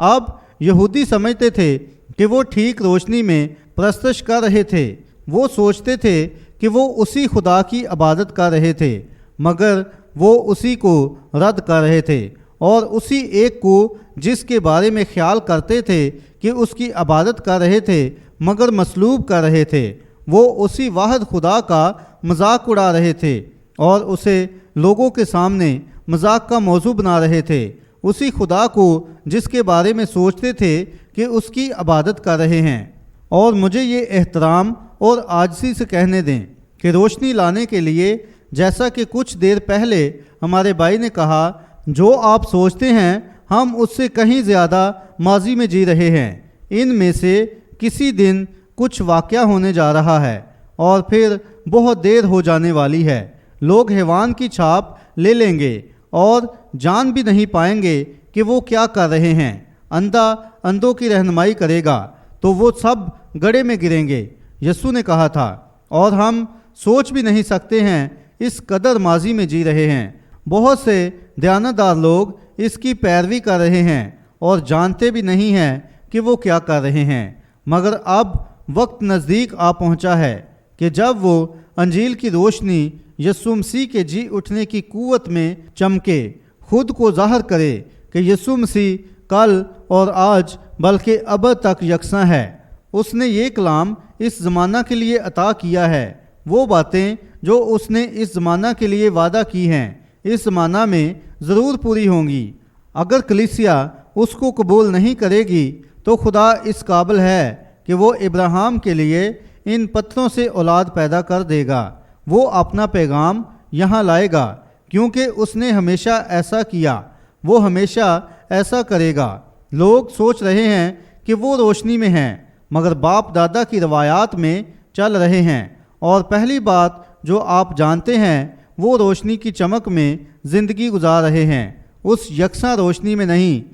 اب یہودی سمجھتے تھے کہ وہ ٹھیک روشنی میں پرستش کر رہے تھے۔ وہ سوچتے تھے کہ وہ اسی خدا کی عبادت کر رہے تھے، مگر وہ اسی کو رد کر رہے تھے، اور اسی ایک کو جس کے بارے میں خیال کرتے تھے کہ اس کی عبادت کر رہے تھے مگر مصلوب کر رہے تھے۔ وہ اسی واحد خدا کا مذاق اڑا رہے تھے اور اسے لوگوں کے سامنے مذاق کا موضوع بنا رہے تھے، اسی خدا کو جس کے بارے میں سوچتے تھے کہ اس کی عبادت کر رہے ہیں۔ اور مجھے یہ احترام اور عاجزی سے کہنے دیں کہ روشنی لانے کے لیے، جیسا کہ کچھ دیر پہلے ہمارے بھائی نے کہا، جو آپ سوچتے ہیں ہم اس سے کہیں زیادہ ماضی میں جی رہے ہیں۔ ان میں سے کسی دن کچھ واقعہ ہونے جا رہا ہے اور پھر بہت دیر ہو جانے والی ہے۔ لوگ حیوان کی چھاپ لے لیں گے اور جان بھی نہیں پائیں گے کہ وہ کیا کر رہے ہیں۔ اندھا اندھوں کی رہنمائی کرے گا تو وہ سب گڑھے میں گریں گے، یسوع نے کہا تھا، اور ہم سوچ بھی نہیں سکتے ہیں، اس قدر ماضی میں جی رہے ہیں۔ بہت سے دیانتدار لوگ اس کی پیروی کر رہے ہیں اور جانتے بھی نہیں ہیں کہ وہ کیا کر رہے ہیں، مگر اب وقت نزدیک آ پہنچا ہے کہ جب وہ انجیل کی روشنی یسوع مسیح کے جی اٹھنے کی قوت میں چمکے، خود کو ظاہر کرے کہ یسوع مسیح کل اور آج بلکہ ابد تک یکساں ہے۔ اس نے یہ کلام اس زمانہ کے لیے عطا کیا ہے۔ وہ باتیں جو اس نے اس زمانہ کے لیے وعدہ کی ہیں اس زمانہ میں ضرور پوری ہوں گی۔ اگر کلیسیا اس کو قبول نہیں کرے گی تو خدا اس قابل ہے کہ وہ ابراہیم کے لیے ان پتھروں سے اولاد پیدا کر دے گا۔ وہ اپنا پیغام یہاں لائے گا کیونکہ اس نے ہمیشہ ایسا کیا، وہ ہمیشہ ایسا کرے گا۔ لوگ سوچ رہے ہیں کہ وہ روشنی میں ہیں مگر باپ دادا کی روایات میں چل رہے ہیں، اور پہلی بات جو آپ جانتے ہیں وہ روشنی کی چمک میں زندگی گزار رہے ہیں، اس یکساں روشنی میں نہیں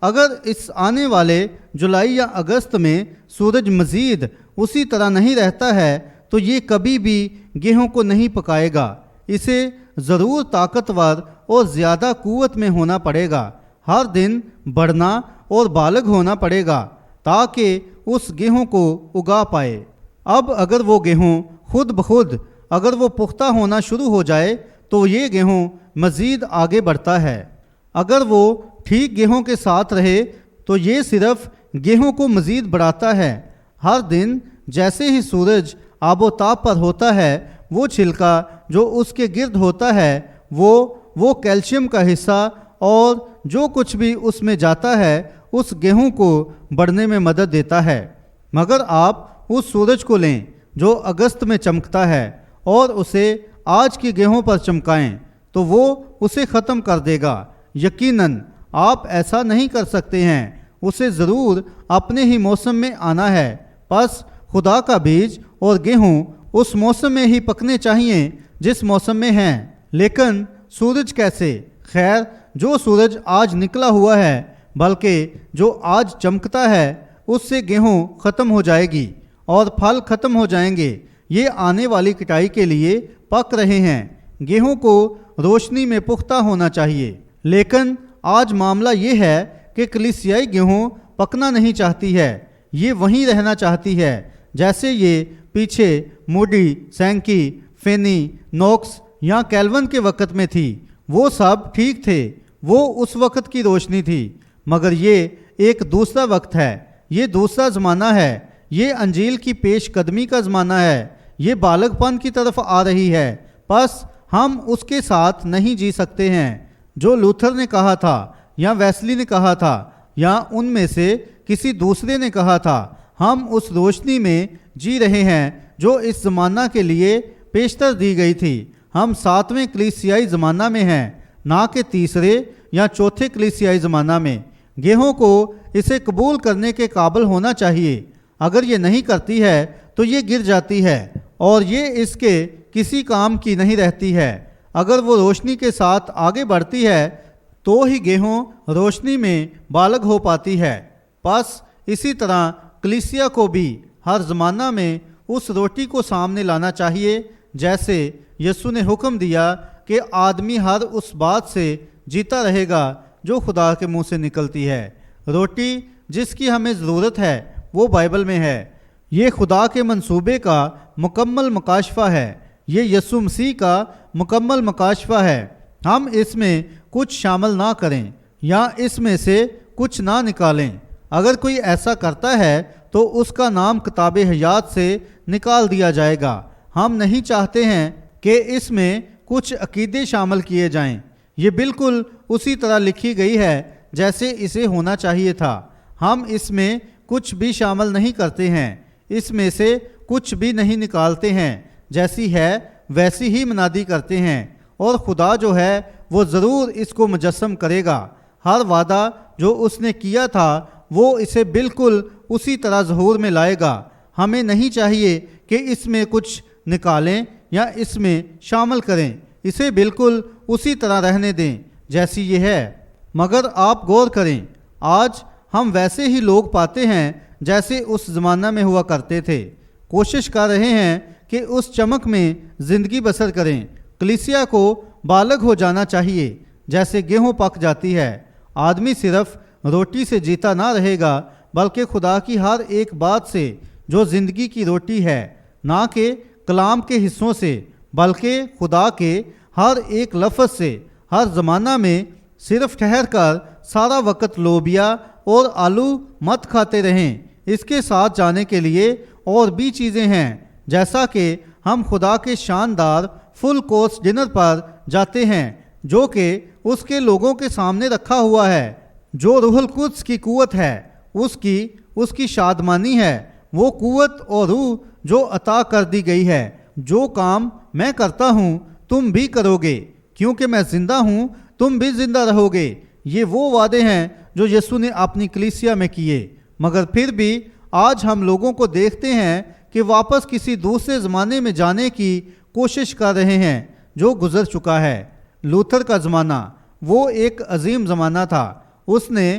اگر اس آنے والے جولائی یا اگست میں سورج مزید اسی طرح نہیں رہتا ہے تو یہ کبھی بھی گیہوں کو نہیں پکائے گا۔ اسے ضرور طاقتور اور زیادہ قوت میں ہونا پڑے گا، ہر دن بڑھنا اور بالغ ہونا پڑے گا تاکہ اس گیہوں کو اگا پائے۔ اب اگر وہ گیہوں خود بخود اگر وہ پختہ ہونا شروع ہو جائے تو یہ گیہوں مزید آگے بڑھتا ہے۔ اگر وہ ٹھیک گیہوں کے ساتھ رہے تو یہ صرف گیہوں کو مزید بڑھاتا ہے۔ ہر دن جیسے ہی سورج آب و تاب پر ہوتا ہے، وہ چھلکا جو اس کے گرد ہوتا ہے وہ کیلشیم کا حصہ اور جو کچھ بھی اس میں جاتا ہے اس گیہوں کو بڑھنے میں مدد دیتا ہے۔ مگر آپ اس سورج کو لیں جو اگست میں چمکتا ہے اور اسے آج کی گیہوں پر چمکائیں تو وہ اسے ختم کر دے گا۔ یقیناً آپ ایسا نہیں کر سکتے ہیں، اسے ضرور اپنے ہی موسم میں آنا ہے۔ پس خدا کا بیج اور گیہوں اس موسم میں ہی پکنے چاہیے جس موسم میں ہیں۔ لیکن سورج کیسے؟ خیر، جو سورج آج نکلا ہوا ہے بلکہ جو آج چمکتا ہے اس سے گیہوں ختم ہو جائے گی اور پھل ختم ہو جائیں گے۔ یہ آنے والی کٹائی کے لیے پک رہے ہیں۔ گیہوں کو روشنی میں پختہ ہونا چاہیے، لیکن آج معاملہ یہ ہے کہ کلیسیائی گیہوں پکنا نہیں چاہتی ہے، یہ وہیں رہنا چاہتی ہے جیسے یہ پیچھے موڈی، سینکی، فینی، نوکس یا کیلون کے وقت میں تھی۔ وہ سب ٹھیک تھے، وہ اس وقت کی روشنی تھی، مگر یہ ایک دوسرا وقت ہے، یہ دوسرا زمانہ ہے، یہ انجیل کی پیش قدمی کا زمانہ ہے، یہ بالغ پن کی طرف آ رہی ہے۔ پس ہم اس کے ساتھ نہیں جی سکتے ہیں جو لوتھر نے کہا تھا یا ویسلی نے کہا تھا یا ان میں سے کسی دوسرے نے کہا تھا۔ ہم اس روشنی میں جی رہے ہیں جو اس زمانہ کے لیے پیشتر دی گئی تھی۔ ہم 7ویں کلیسیائی زمانہ میں ہیں، نہ کہ تیسرے یا چوتھے کلیسیائی زمانہ میں۔ گیہوں کو اسے قبول کرنے کے قابل ہونا چاہیے۔ اگر یہ نہیں کرتی ہے تو یہ گر جاتی ہے اور یہ اس کے کسی کام کی نہیں رہتی ہے۔ اگر وہ روشنی کے ساتھ آگے بڑھتی ہے تو ہی گیہوں روشنی میں بالغ ہو پاتی ہے۔ پس اسی طرح کلیسیا کو بھی ہر زمانہ میں اس روٹی کو سامنے لانا چاہیے جیسے یسوع نے حکم دیا کہ آدمی ہر اس بات سے جیتا رہے گا جو خدا کے منہ سے نکلتی ہے۔ روٹی جس کی ہمیں ضرورت ہے وہ بائبل میں ہے۔ یہ خدا کے منصوبے کا مکمل مکاشفہ ہے، یہ یسوع مسیح کا مکمل مکاشفہ ہے۔ ہم اس میں کچھ شامل نہ کریں یا اس میں سے کچھ نہ نکالیں۔ اگر کوئی ایسا کرتا ہے تو اس کا نام کتاب حیات سے نکال دیا جائے گا۔ ہم نہیں چاہتے ہیں کہ اس میں کچھ عقیدے شامل کیے جائیں، یہ بالکل اسی طرح لکھی گئی ہے جیسے اسے ہونا چاہیے تھا۔ ہم اس میں کچھ بھی شامل نہیں کرتے ہیں، اس میں سے کچھ بھی نہیں نکالتے ہیں، جیسی ہے ویسی ہی منادی کرتے ہیں، اور خدا جو ہے وہ ضرور اس کو مجسم کرے گا۔ ہر وعدہ جو اس نے کیا تھا وہ اسے بالکل اسی طرح ظہور میں لائے گا۔ ہمیں نہیں چاہیے کہ اس میں کچھ نکالیں یا اس میں شامل کریں، اسے بالکل اسی طرح رہنے دیں جیسی یہ ہے۔ مگر آپ غور کریں، آج ہم ویسے ہی لوگ پاتے ہیں جیسے اس زمانہ میں ہوا کرتے تھے، کوشش کر رہے ہیں کہ اس چمک میں زندگی بسر کریں۔ کلیسیا کو بالغ ہو جانا چاہیے جیسے گیہوں پک جاتی ہے۔ آدمی صرف روٹی سے جیتا نہ رہے گا بلکہ خدا کی ہر ایک بات سے جو زندگی کی روٹی ہے، نہ کہ کلام کے حصوں سے بلکہ خدا کے ہر ایک لفظ سے۔ ہر زمانہ میں صرف ٹھہر کر سارا وقت لوبیا اور آلو مت کھاتے رہیں، اس کے ساتھ جانے کے لیے اور بھی چیزیں ہیں، جیسا کہ ہم خدا کے شاندار فل کورس ڈنر پر جاتے ہیں جو کہ اس کے لوگوں کے سامنے رکھا ہوا ہے، جو روح القدس کی قوت ہے، اس کی شادمانی ہے، وہ قوت اور روح جو عطا کر دی گئی ہے۔ جو کام میں کرتا ہوں تم بھی کرو گے، کیونکہ میں زندہ ہوں تم بھی زندہ رہو گے۔ یہ وہ وعدے ہیں جو یسوع نے اپنی کلیسیا میں کیے، مگر پھر بھی آج ہم لوگوں کو دیکھتے ہیں کہ واپس کسی دوسرے زمانے میں جانے کی کوشش کر رہے ہیں جو گزر چکا ہے۔ لوتھر کا زمانہ وہ ایک عظیم زمانہ تھا، اس نے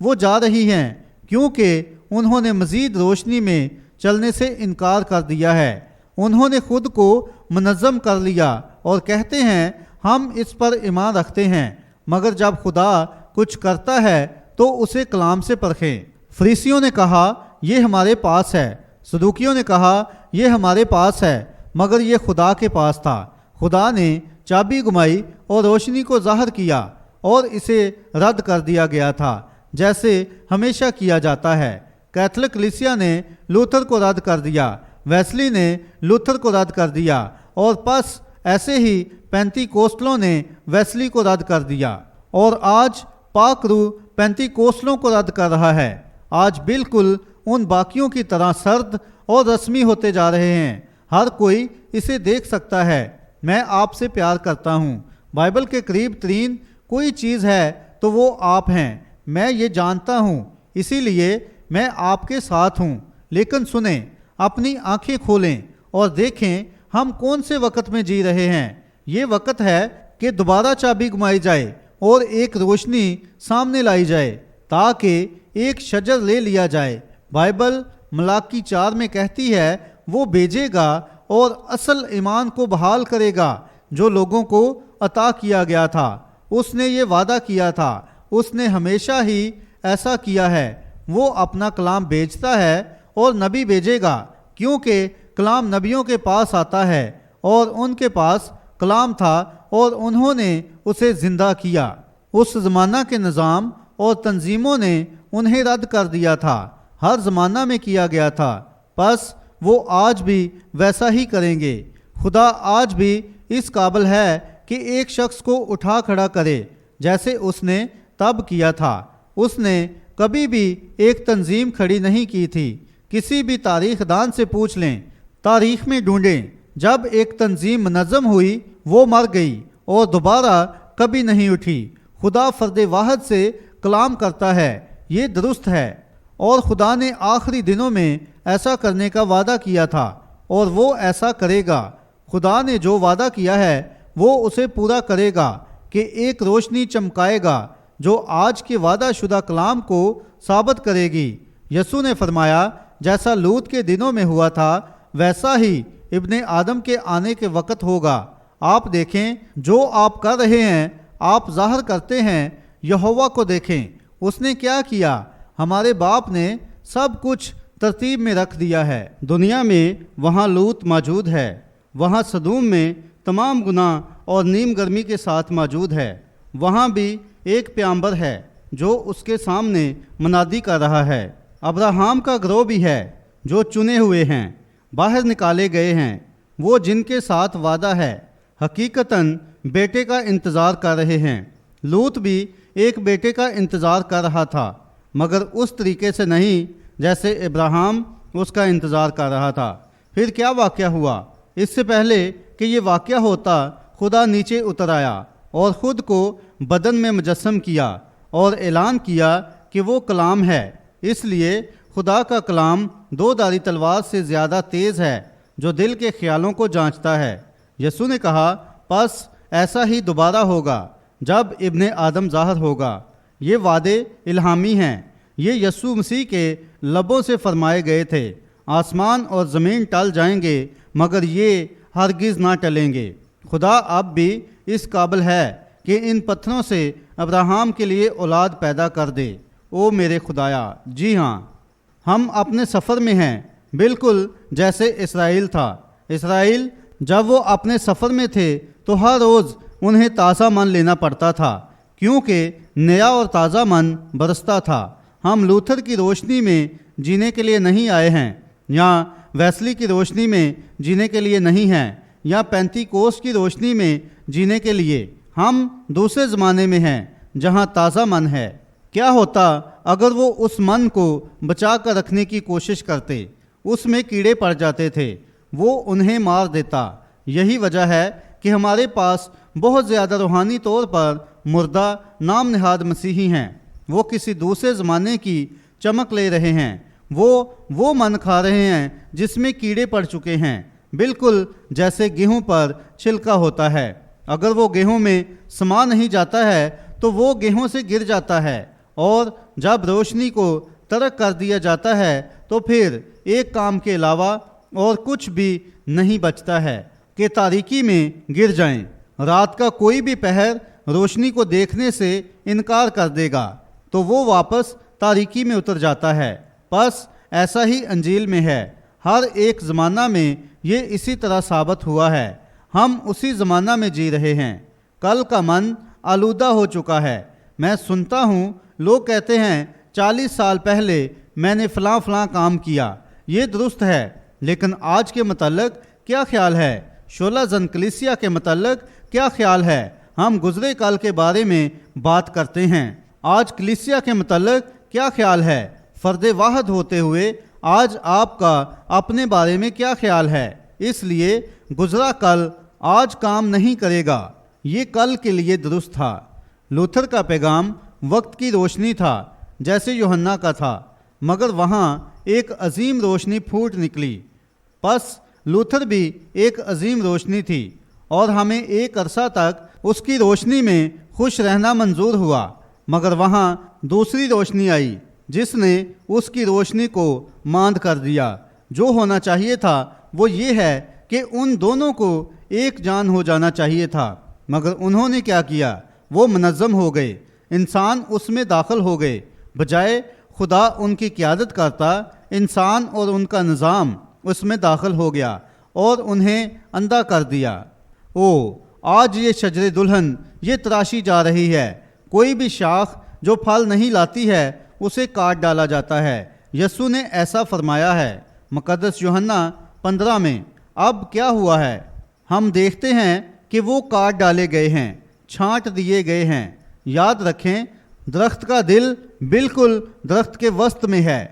وہ جا رہی ہیں کیونکہ انہوں نے مزید روشنی میں چلنے سے انکار کر دیا ہے۔ انہوں نے خود کو منظم کر لیا اور کہتے ہیں ہم اس پر ایمان رکھتے ہیں، مگر جب خدا کچھ کرتا ہے تو اسے کلام سے پرکھیں۔ فریسیوں نے کہا یہ ہمارے پاس ہے، صدوقیوں نے کہا یہ ہمارے پاس ہے، مگر یہ خدا کے پاس تھا۔ خدا نے چابی گمائی اور روشنی کو ظاہر کیا اور اسے رد کر دیا گیا تھا، جیسے ہمیشہ کیا جاتا ہے۔ کیتھولک کلیسیا نے لوتھر کو رد کر دیا، ویسلی نے لوتھر کو رد کر دیا، اور پس ایسے ہی پینتی کوسٹلوں نے ویسلی کو رد کر دیا، اور آج پاک روح پینتی کوسٹلوں کو رد کر رہا ہے۔ آج بالکل ان باقیوں کی طرح سرد اور رسمی ہوتے جا رہے ہیں۔ ہر کوئی اسے دیکھ سکتا ہے۔ میں آپ سے پیار کرتا ہوں۔ بائبل کے قریب ترین کوئی چیز ہے تو وہ آپ ہیں، میں یہ جانتا ہوں، اسی لیے میں آپ کے ساتھ ہوں۔ لیکن سنیں، اپنی آنکھیں کھولیں اور دیکھیں ہم کون سے وقت میں جی رہے ہیں۔ یہ وقت ہے کہ دوبارہ چابی گمائی جائے اور ایک روشنی سامنے لائی جائے تاکہ ایک شجر لے لیا جائے۔ بائبل ملاکی 4 میں کہتی ہے وہ بھیجے گا اور اصل ایمان کو بحال کرے گا جو لوگوں کو عطا کیا گیا تھا۔ اس نے یہ وعدہ کیا تھا، اس نے ہمیشہ ہی ایسا کیا ہے۔ وہ اپنا کلام بھیجتا ہے اور نبی بھیجے گا، کیونکہ کلام نبیوں کے پاس آتا ہے اور ان کے پاس کلام تھا اور انہوں نے اسے زندہ کیا۔ اس زمانہ کے نظام اور تنظیموں نے انہیں رد کر دیا تھا، ہر زمانہ میں کیا گیا تھا، پس وہ آج بھی ویسا ہی کریں گے۔ خدا آج بھی اس قابل ہے کہ ایک شخص کو اٹھا کھڑا کرے جیسے اس نے تب کیا تھا۔ اس نے کبھی بھی ایک تنظیم کھڑی نہیں کی تھی۔ کسی بھی تاریخ دان سے پوچھ لیں، تاریخ میں ڈھونڈیں، جب ایک تنظیم منظم ہوئی وہ مر گئی اور دوبارہ کبھی نہیں اٹھی۔ خدا فرد واحد سے کلام کرتا ہے، یہ درست ہے، اور خدا نے آخری دنوں میں ایسا کرنے کا وعدہ کیا تھا اور وہ ایسا کرے گا۔ خدا نے جو وعدہ کیا ہے وہ اسے پورا کرے گا کہ ایک روشنی چمکائے گا جو آج کے وعدہ شدہ کلام کو ثابت کرے گی۔ یسوع نے فرمایا جیسا لوط کے دنوں میں ہوا تھا ویسا ہی ابن آدم کے آنے کے وقت ہوگا۔ آپ دیکھیں جو آپ کر رہے ہیں، آپ ظاہر کرتے ہیں۔ یہوہ کو دیکھیں، اس نے کیا کیا۔ ہمارے باپ نے سب کچھ ترتیب میں رکھ دیا ہے۔ دنیا میں وہاں لوط موجود ہے، وہاں سدوم میں تمام گناہ اور نیم گرمی کے ساتھ موجود ہے۔ وہاں بھی ایک پیامبر ہے جو اس کے سامنے منادی کر رہا ہے۔ ابراہام کا گروہ بھی ہے جو چنے ہوئے ہیں، باہر نکالے گئے ہیں، وہ جن کے ساتھ وعدہ ہے حقیقتاً بیٹے کا انتظار کر رہے ہیں۔ لوط بھی ایک بیٹے کا انتظار کر رہا تھا، مگر اس طریقے سے نہیں جیسے ابراہام اس کا انتظار کر رہا تھا۔ پھر کیا واقعہ ہوا؟ اس سے پہلے کہ یہ واقعہ ہوتا، خدا نیچے اتر آیا اور خود کو بدن میں مجسم کیا اور اعلان کیا کہ وہ کلام ہے۔ اس لیے خدا کا کلام 2 دھاری تلوار سے زیادہ تیز ہے جو دل کے خیالوں کو جانچتا ہے۔ یسوع نے کہا پس ایسا ہی دوبارہ ہوگا جب ابن آدم ظاہر ہوگا۔ یہ وعدے الہامی ہیں، یہ یسوع مسیح کے لبوں سے فرمائے گئے تھے۔ آسمان اور زمین ٹل جائیں گے مگر یہ ہرگز نہ ٹلیں گے۔ خدا اب بھی اس قابل ہے کہ ان پتھروں سے ابراہام کے لیے اولاد پیدا کر دے۔ او میرے خدایا، جی ہاں، ہم اپنے سفر میں ہیں، بالکل جیسے اسرائیل تھا۔ اسرائیل جب وہ اپنے سفر میں تھے تو ہر روز انہیں تازہ من لینا پڑتا تھا، کیونکہ نیا اور تازہ من برستا تھا۔ ہم لوتھر کی روشنی میں جینے کے لیے نہیں آئے ہیں، یا ویسلی کی روشنی میں جینے کے لیے نہیں ہیں، یا پینتی کوس کی روشنی میں جینے کے لیے۔ ہم دوسرے زمانے میں ہیں جہاں تازہ من ہے۔ کیا ہوتا اگر وہ اس من کو بچا کر رکھنے کی کوشش کرتے؟ اس میں کیڑے پڑ جاتے تھے، وہ انہیں مار دیتا۔ یہی وجہ ہے کہ ہمارے پاس بہت زیادہ روحانی طور پر مردہ نام نہاد مسیحی ہیں۔ وہ کسی دوسرے زمانے کی چمک لے رہے ہیں، وہ من کھا رہے ہیں جس میں کیڑے پڑ چکے ہیں، بالکل جیسے گیہوں پر چھلکا ہوتا ہے۔ اگر وہ گیہوں میں سما نہیں جاتا ہے تو وہ گیہوں سے گر جاتا ہے اور جب روشنی کو ترک کر دیا جاتا ہے تو پھر ایک کام کے علاوہ اور کچھ بھی نہیں بچتا ہے کہ تاریکی میں گر جائیں۔ رات کا کوئی بھی پہر روشنی کو دیکھنے سے انکار کر دے گا تو وہ واپس تاریکی میں اتر جاتا ہے۔ پس ایسا ہی انجیل میں ہے۔ ہر ایک زمانہ میں یہ اسی طرح ثابت ہوا ہے۔ ہم اسی زمانہ میں جی رہے ہیں۔ کل کا من آلودہ ہو چکا ہے۔ میں سنتا ہوں لوگ کہتے ہیں 40 سال پہلے میں نے فلاں فلاں کام کیا، یہ درست ہے، لیکن آج کے متعلق کیا خیال ہے؟ شعلہ زن کلیسیا کے متعلق کیا خیال ہے؟ ہم گزرے کل کے بارے میں بات کرتے ہیں۔ آج کلیسیا کے متعلق کیا خیال ہے؟ فرد واحد ہوتے ہوئے آج آپ کا اپنے بارے میں کیا خیال ہے؟ اس لیے گزرا کل آج کام نہیں کرے گا۔ یہ کل کے لیے درست تھا۔ لوتھر کا پیغام وقت کی روشنی تھا جیسے یوحنا کا تھا، مگر وہاں ایک عظیم روشنی پھوٹ نکلی۔ پس لوتھر بھی ایک عظیم روشنی تھی اور ہمیں ایک عرصہ تک اس کی روشنی میں خوش رہنا منظور ہوا، مگر وہاں دوسری روشنی آئی جس نے اس کی روشنی کو ماند کر دیا۔ جو ہونا چاہیے تھا وہ یہ ہے کہ ان دونوں کو ایک جان ہو جانا چاہیے تھا، مگر انہوں نے کیا کیا؟ وہ منظم ہو گئے، انسان اس میں داخل ہو گئے۔ بجائے خدا ان کی قیادت کرتا، انسان اور ان کا نظام اس میں داخل ہو گیا اور انہیں اندھا کر دیا۔ آج یہ شجر دلہن یہ تراشی جا رہی ہے۔ کوئی بھی شاخ جو پھل نہیں لاتی ہے اسے کاٹ ڈالا جاتا ہے۔ یسوع نے ایسا فرمایا ہے مقدس یوحنا 15 میں۔ اب کیا ہوا ہے؟ ہم دیکھتے ہیں کہ وہ کاٹ ڈالے گئے ہیں، چھانٹ دیے گئے ہیں۔ یاد رکھیں، درخت کا دل بالکل درخت کے وسط میں ہے۔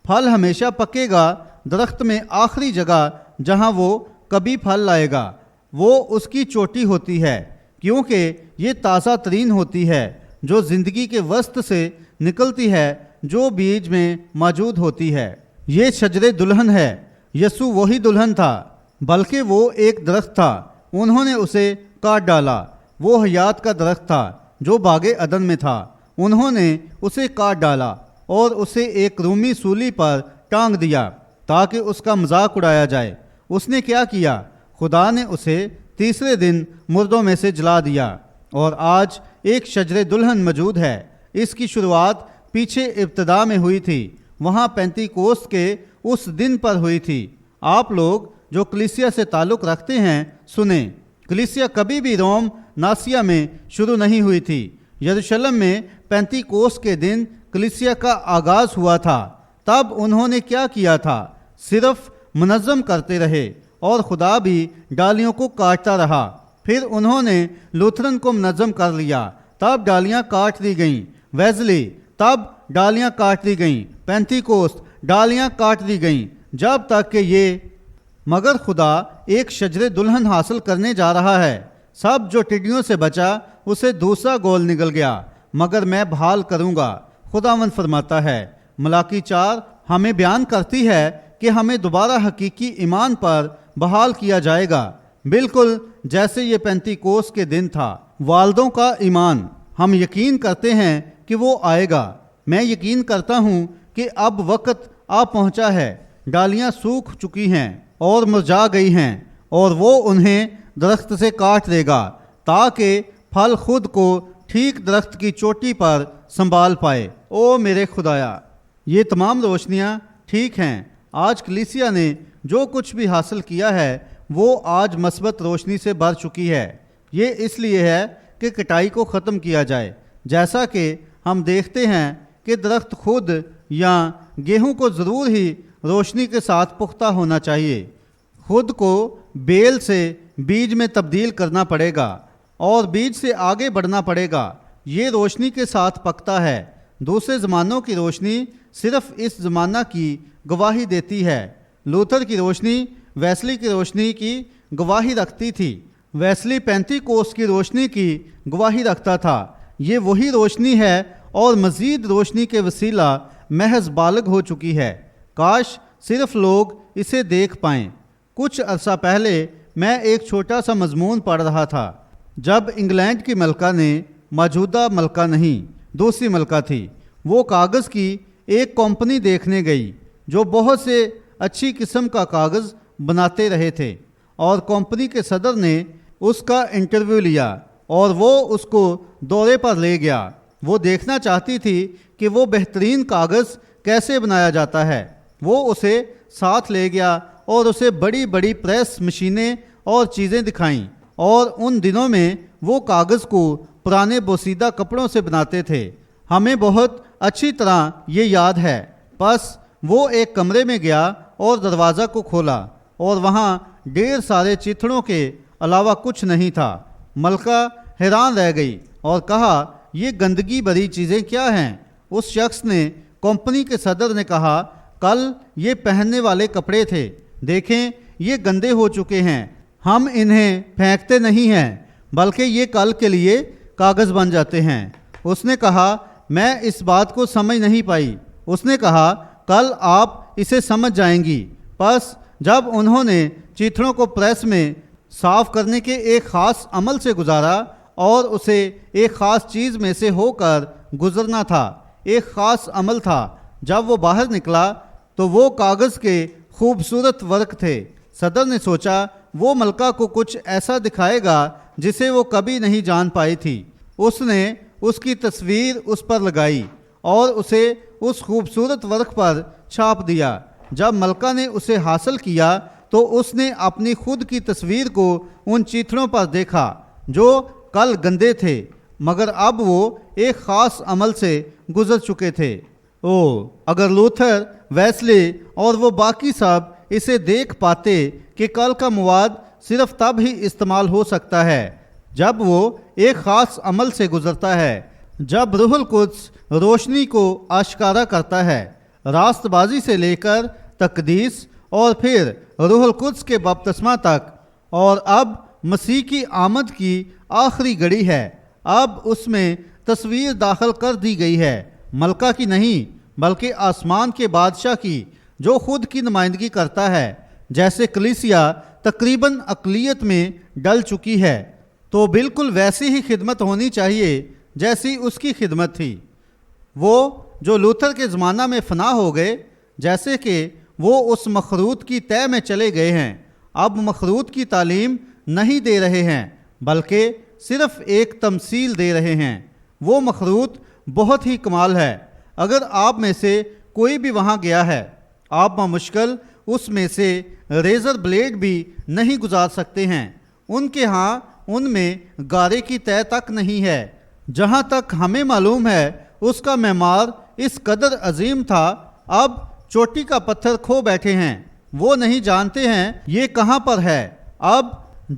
پھل ہمیشہ پکے گا درخت میں آخری جگہ جہاں وہ کبھی پھل لائے گا، وہ اس کی چوٹی ہوتی ہے، کیونکہ یہ تازہ ترین ہوتی ہے جو زندگی کے وسط سے نکلتی ہے، جو بیج میں موجود ہوتی ہے۔ یہ شجر دلہن ہے۔ یسوع وہی دلہن تھا، بلکہ وہ ایک درخت تھا۔ انہوں نے اسے کاٹ ڈالا۔ وہ حیات کا درخت تھا جو باغ عدن میں تھا۔ انہوں نے اسے کاٹ ڈالا اور اسے ایک رومی سولی پر ٹانگ دیا تاکہ اس کا مذاق اڑایا جائے۔ اس نے کیا کیا؟ خدا نے اسے تیسرے دن مردوں میں سے جلا دیا، اور آج ایک شجر دلہن موجود ہے۔ اس کی شروعات پیچھے ابتدا میں ہوئی تھی، وہاں پینتیکوست کے اس دن پر ہوئی تھی۔ آپ لوگ جو کلیسیا سے تعلق رکھتے ہیں سنیں، کلیسیا کبھی بھی روم ناسیا میں شروع نہیں ہوئی تھی۔ یروشلم میں پینتیکوست کے دن کلیسیا کا آغاز ہوا تھا۔ تب انہوں نے کیا کیا تھا؟ صرف منظم کرتے رہے، اور خدا بھی ڈالیوں کو کاٹتا رہا۔ پھر انہوں نے لوتھرن کو منظم کر لیا، تب ڈالیاں کاٹ دی گئیں۔ ویزلی، تب ڈالیاں کاٹ دی گئیں۔ پینتیکوست، ڈالیاں کاٹ دی گئیں، جب تک کہ یہ مگر خدا ایک شجر دلہن حاصل کرنے جا رہا ہے۔ سب جو ٹڈیوں سے بچا اسے دوسرا گول نگل گیا، مگر میں بحال کروں گا، خداوند فرماتا ہے۔ ملاکی 4 ہمیں بیان کرتی ہے کہ ہمیں دوبارہ حقیقی ایمان پر بحال کیا جائے گا، بالکل جیسے یہ پینتیکوست کے دن تھا۔ والدوں کا ایمان، ہم یقین کرتے ہیں کہ وہ آئے گا۔ میں یقین کرتا ہوں کہ اب وقت آ پہنچا ہے۔ ڈالیاں سوکھ چکی ہیں اور مرجھا گئی ہیں، اور وہ انہیں درخت سے کاٹ دے گا تاکہ پھل خود کو ٹھیک درخت کی چوٹی پر سنبھال پائے۔ او میرے خدایا، یہ تمام روشنیاں ٹھیک ہیں۔ آج کلیسیا نے جو کچھ بھی حاصل کیا ہے وہ آج مثبت روشنی سے بھر چکی ہے۔ یہ اس لیے ہے کہ کٹائی کو ختم کیا جائے۔ جیسا کہ ہم دیکھتے ہیں کہ درخت خود یا گیہوں کو ضرور ہی روشنی کے ساتھ پختہ ہونا چاہیے۔ خود کو بیل سے بیج میں تبدیل کرنا پڑے گا اور بیج سے آگے بڑھنا پڑے گا۔ یہ روشنی کے ساتھ پکتا ہے۔ دوسرے زمانوں کی روشنی صرف اس زمانہ کی گواہی دیتی ہے۔ لوتھر کی روشنی ویسلی کی روشنی کی گواہی رکھتی تھی۔ ویسلی پینتیکوست کی روشنی کی گواہی رکھتا تھا۔ یہ وہی روشنی ہے اور مزید روشنی کے وسیلہ محض بالغ ہو چکی ہے۔ کاش صرف لوگ اسے دیکھ پائیں۔ کچھ عرصہ پہلے میں ایک چھوٹا سا مضمون پڑھ رہا تھا جب انگلینڈ کی ملکہ نے، موجودہ ملکہ نہیں، دوسری ملکہ تھی، وہ کاغذ کی ایک کمپنی دیکھنے گئی جو بہت سے اچھی قسم کا کاغذ بناتے رہے تھے، اور کمپنی کے صدر نے اس کا انٹرویو لیا اور وہ اس کو دورے پر لے گیا۔ وہ دیکھنا چاہتی تھی کہ وہ بہترین کاغذ کیسے بنایا جاتا ہے۔ وہ اسے ساتھ لے گیا اور اسے بڑی بڑی پریس مشینیں اور چیزیں دکھائیں، اور ان دنوں میں وہ کاغذ کو پرانے بوسیدہ کپڑوں سے بناتے تھے۔ ہمیں بہت اچھی طرح یہ یاد ہے۔ بس وہ ایک کمرے میں گیا اور دروازہ کو کھولا، اور وہاں ڈھیر سارے چیتڑوں کے علاوہ کچھ نہیں تھا۔ ملکہ حیران رہ گئی اور کہا، یہ گندگی بھری چیزیں کیا ہیں؟ اس شخص نے، کمپنی کے صدر نے کہا، کل یہ پہننے والے کپڑے تھے، دیکھیں یہ گندے ہو چکے ہیں، ہم انہیں پھینکتے نہیں ہیں بلکہ یہ کل کے لیے کاغذ بن جاتے ہیں۔ اس نے کہا، میں اس بات کو سمجھ نہیں پائی۔ اس نے کہا، کل آپ اسے سمجھ جائیں گی۔ پس جب انہوں نے چیتڑوں کو پریس میں صاف کرنے کے ایک خاص عمل سے گزارا اور اسے ایک خاص چیز میں سے ہو کر گزرنا تھا، ایک خاص عمل تھا، جب وہ باہر نکلا تو وہ کاغذ کے خوبصورت ورق تھے۔ صدر نے سوچا وہ ملکہ کو کچھ ایسا دکھائے گا جسے وہ کبھی نہیں جان پائی تھی۔ اس نے اس کی تصویر اس پر لگائی اور اسے اس خوبصورت ورق پر چھاپ دیا۔ جب ملکہ نے اسے حاصل کیا تو اس نے اپنی خود کی تصویر کو ان چیتڑوں پر دیکھا جو کل گندے تھے، مگر اب وہ ایک خاص عمل سے گزر چکے تھے۔ اگر لوتھر، ویسلے اور وہ باقی سب اسے دیکھ پاتے کہ کل کا مواد صرف تب ہی استعمال ہو سکتا ہے جب وہ ایک خاص عمل سے گزرتا ہے، جب روح القدس روشنی کو آشکارا کرتا ہے، راست بازی سے لے کر تقدیس اور پھر روح القدس کے بپتسمہ تک، اور اب مسیح کی آمد کی آخری گھڑی ہے۔ اب اس میں تصویر داخل کر دی گئی ہے، ملکہ کی نہیں بلکہ آسمان کے بادشاہ کی، جو خود کی نمائندگی کرتا ہے۔ جیسے کلیسیا تقریباً اقلیت میں ڈل چکی ہے، تو بالکل ویسی ہی خدمت ہونی چاہیے جیسی اس کی خدمت تھی۔ وہ جو لوتھر کے زمانہ میں فنا ہو گئے، جیسے کہ وہ اس مخروط کی طے میں چلے گئے ہیں، اب مخروط کی تعلیم نہیں دے رہے ہیں بلکہ صرف ایک تمثیل دے رہے ہیں۔ وہ مخروط بہت ہی کمال ہے۔ اگر آپ میں سے کوئی بھی وہاں گیا ہے، آپ بمشکل اس میں سے ریزر بلیڈ بھی نہیں گزار سکتے ہیں۔ ان کے ہاں ان میں گارے کی طے تک نہیں ہے۔ جہاں تک ہمیں معلوم ہے اس کا معمار اس قدر عظیم تھا، اب چوٹی کا پتھر کھو بیٹھے ہیں، وہ نہیں جانتے ہیں یہ کہاں پر ہے۔ اب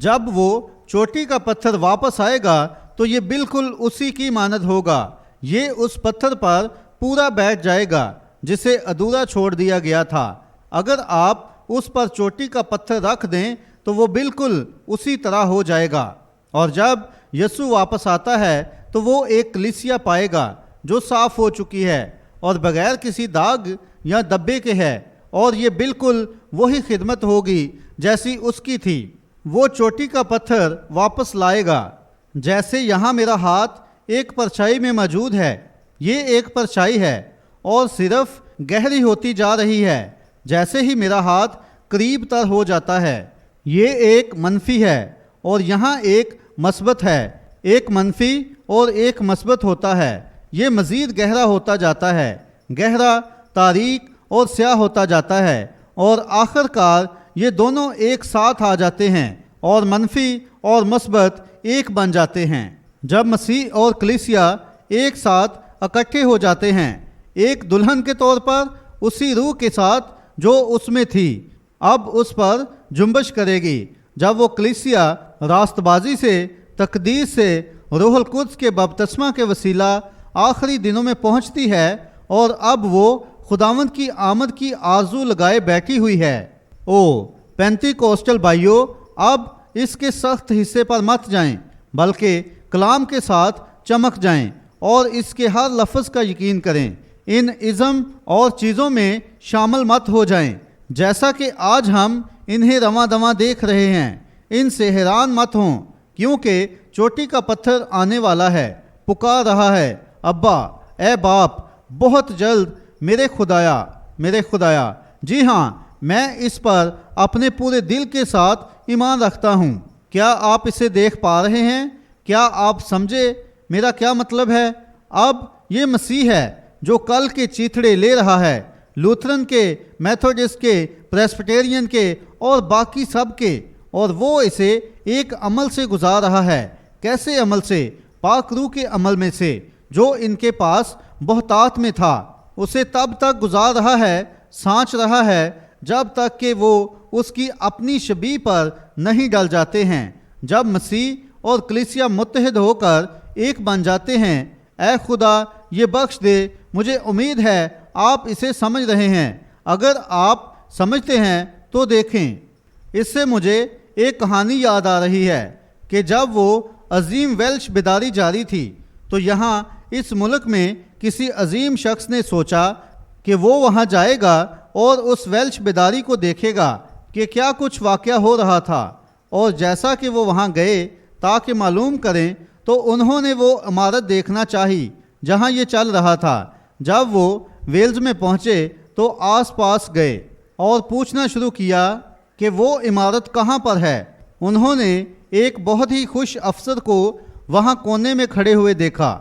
جب وہ چوٹی کا پتھر واپس آئے گا تو یہ بالکل اسی کی مانند ہوگا، یہ اس پتھر پر پورا بیٹھ جائے گا جسے ادھورا چھوڑ دیا گیا تھا۔ اگر آپ اس پر چوٹی کا پتھر رکھ دیں تو وہ بالکل اسی طرح ہو جائے گا۔ اور جب یسوع واپس آتا ہے تو وہ ایک کلیسیا پائے گا جو صاف ہو چکی ہے اور بغیر کسی داغ یا دبے کے ہے، اور یہ بالکل وہی خدمت ہوگی جیسی اس کی تھی۔ وہ چوٹی کا پتھر واپس لائے گا۔ جیسے یہاں میرا ہاتھ ایک پرچھائی میں موجود ہے، یہ ایک پرچھائی ہے اور صرف گہری ہوتی جا رہی ہے۔ جیسے ہی میرا ہاتھ قریب تر ہو جاتا ہے، یہ ایک منفی ہے اور یہاں ایک مثبت ہے، ایک منفی اور ایک مثبت ہوتا ہے۔ یہ مزید گہرا ہوتا جاتا ہے، گہرا، تاریک اور سیاہ ہوتا جاتا ہے، اور آخر کار یہ دونوں ایک ساتھ آ جاتے ہیں اور منفی اور مثبت ایک بن جاتے ہیں۔ جب مسیح اور کلیسیا ایک ساتھ اکٹھے ہو جاتے ہیں، ایک دلہن کے طور پر اسی روح کے ساتھ جو اس میں تھی، اب اس پر جنبش کرے گی۔ جب وہ کلیسیا راست بازی سے، تقدیس سے، روح القدس کے بپتسمہ کے وسیلہ آخری دنوں میں پہنچتی ہے، اور اب وہ خداوند کی آمد کی آرزو لگائے بیٹھی ہوئی ہے۔ پینتی کوسٹل بھائیو، اب اس کے سخت حصے پر مت جائیں بلکہ کلام کے ساتھ چمک جائیں اور اس کے ہر لفظ کا یقین کریں۔ ان ازم اور چیزوں میں شامل مت ہو جائیں جیسا کہ آج ہم انہیں رواں دواں دیکھ رہے ہیں۔ ان سے حیران مت ہوں، کیونکہ چوٹی کا پتھر آنے والا ہے، پکار رہا ہے، ابا، اے باپ، بہت جلد میرے خدایا جی ہاں میں اس پر اپنے پورے دل کے ساتھ ایمان رکھتا ہوں۔ کیا آپ اسے دیکھ پا رہے ہیں؟ کیا آپ سمجھے میرا کیا مطلب ہے؟ اب یہ مسیح ہے جو کل کے چیتھڑے لے رہا ہے، لوتھرن کے، میتھوڈسٹ کے، پریسبٹیرین کے اور باقی سب کے، اور وہ اسے ایک عمل سے گزار رہا ہے۔ کیسے عمل سے؟ پاک روح کے عمل میں سے جو ان کے پاس بہتات میں تھا۔ اسے تب تک گزار رہا ہے، سانچ رہا ہے جب تک کہ وہ اس کی اپنی شبیہ پر نہیں ڈل جاتے ہیں۔ جب مسیح اور کلیسیا متحد ہو کر ایک بن جاتے ہیں، اے خدا یہ بخش دے، مجھے امید ہے آپ اسے سمجھ رہے ہیں۔ اگر آپ سمجھتے ہیں تو دیکھیں، اس سے مجھے ایک کہانی یاد آ رہی ہے کہ جب وہ عظیم ویلش بیداری جاری تھی تو یہاں اس ملک میں کسی عظیم شخص نے سوچا کہ وہ وہاں جائے گا اور اس ویلش بیداری کو دیکھے گا کہ کیا کچھ واقعہ ہو رہا تھا، اور جیسا کہ وہ وہاں گئے تاکہ معلوم کریں تو انہوں نے وہ عمارت دیکھنا چاہی جہاں یہ چل رہا تھا۔ جب وہ ویلز میں پہنچے تو آس پاس گئے اور پوچھنا شروع کیا کہ وہ عمارت کہاں پر ہے۔ انہوں نے ایک بہت ہی خوش افسر کو وہاں کونے میں کھڑے ہوئے دیکھا۔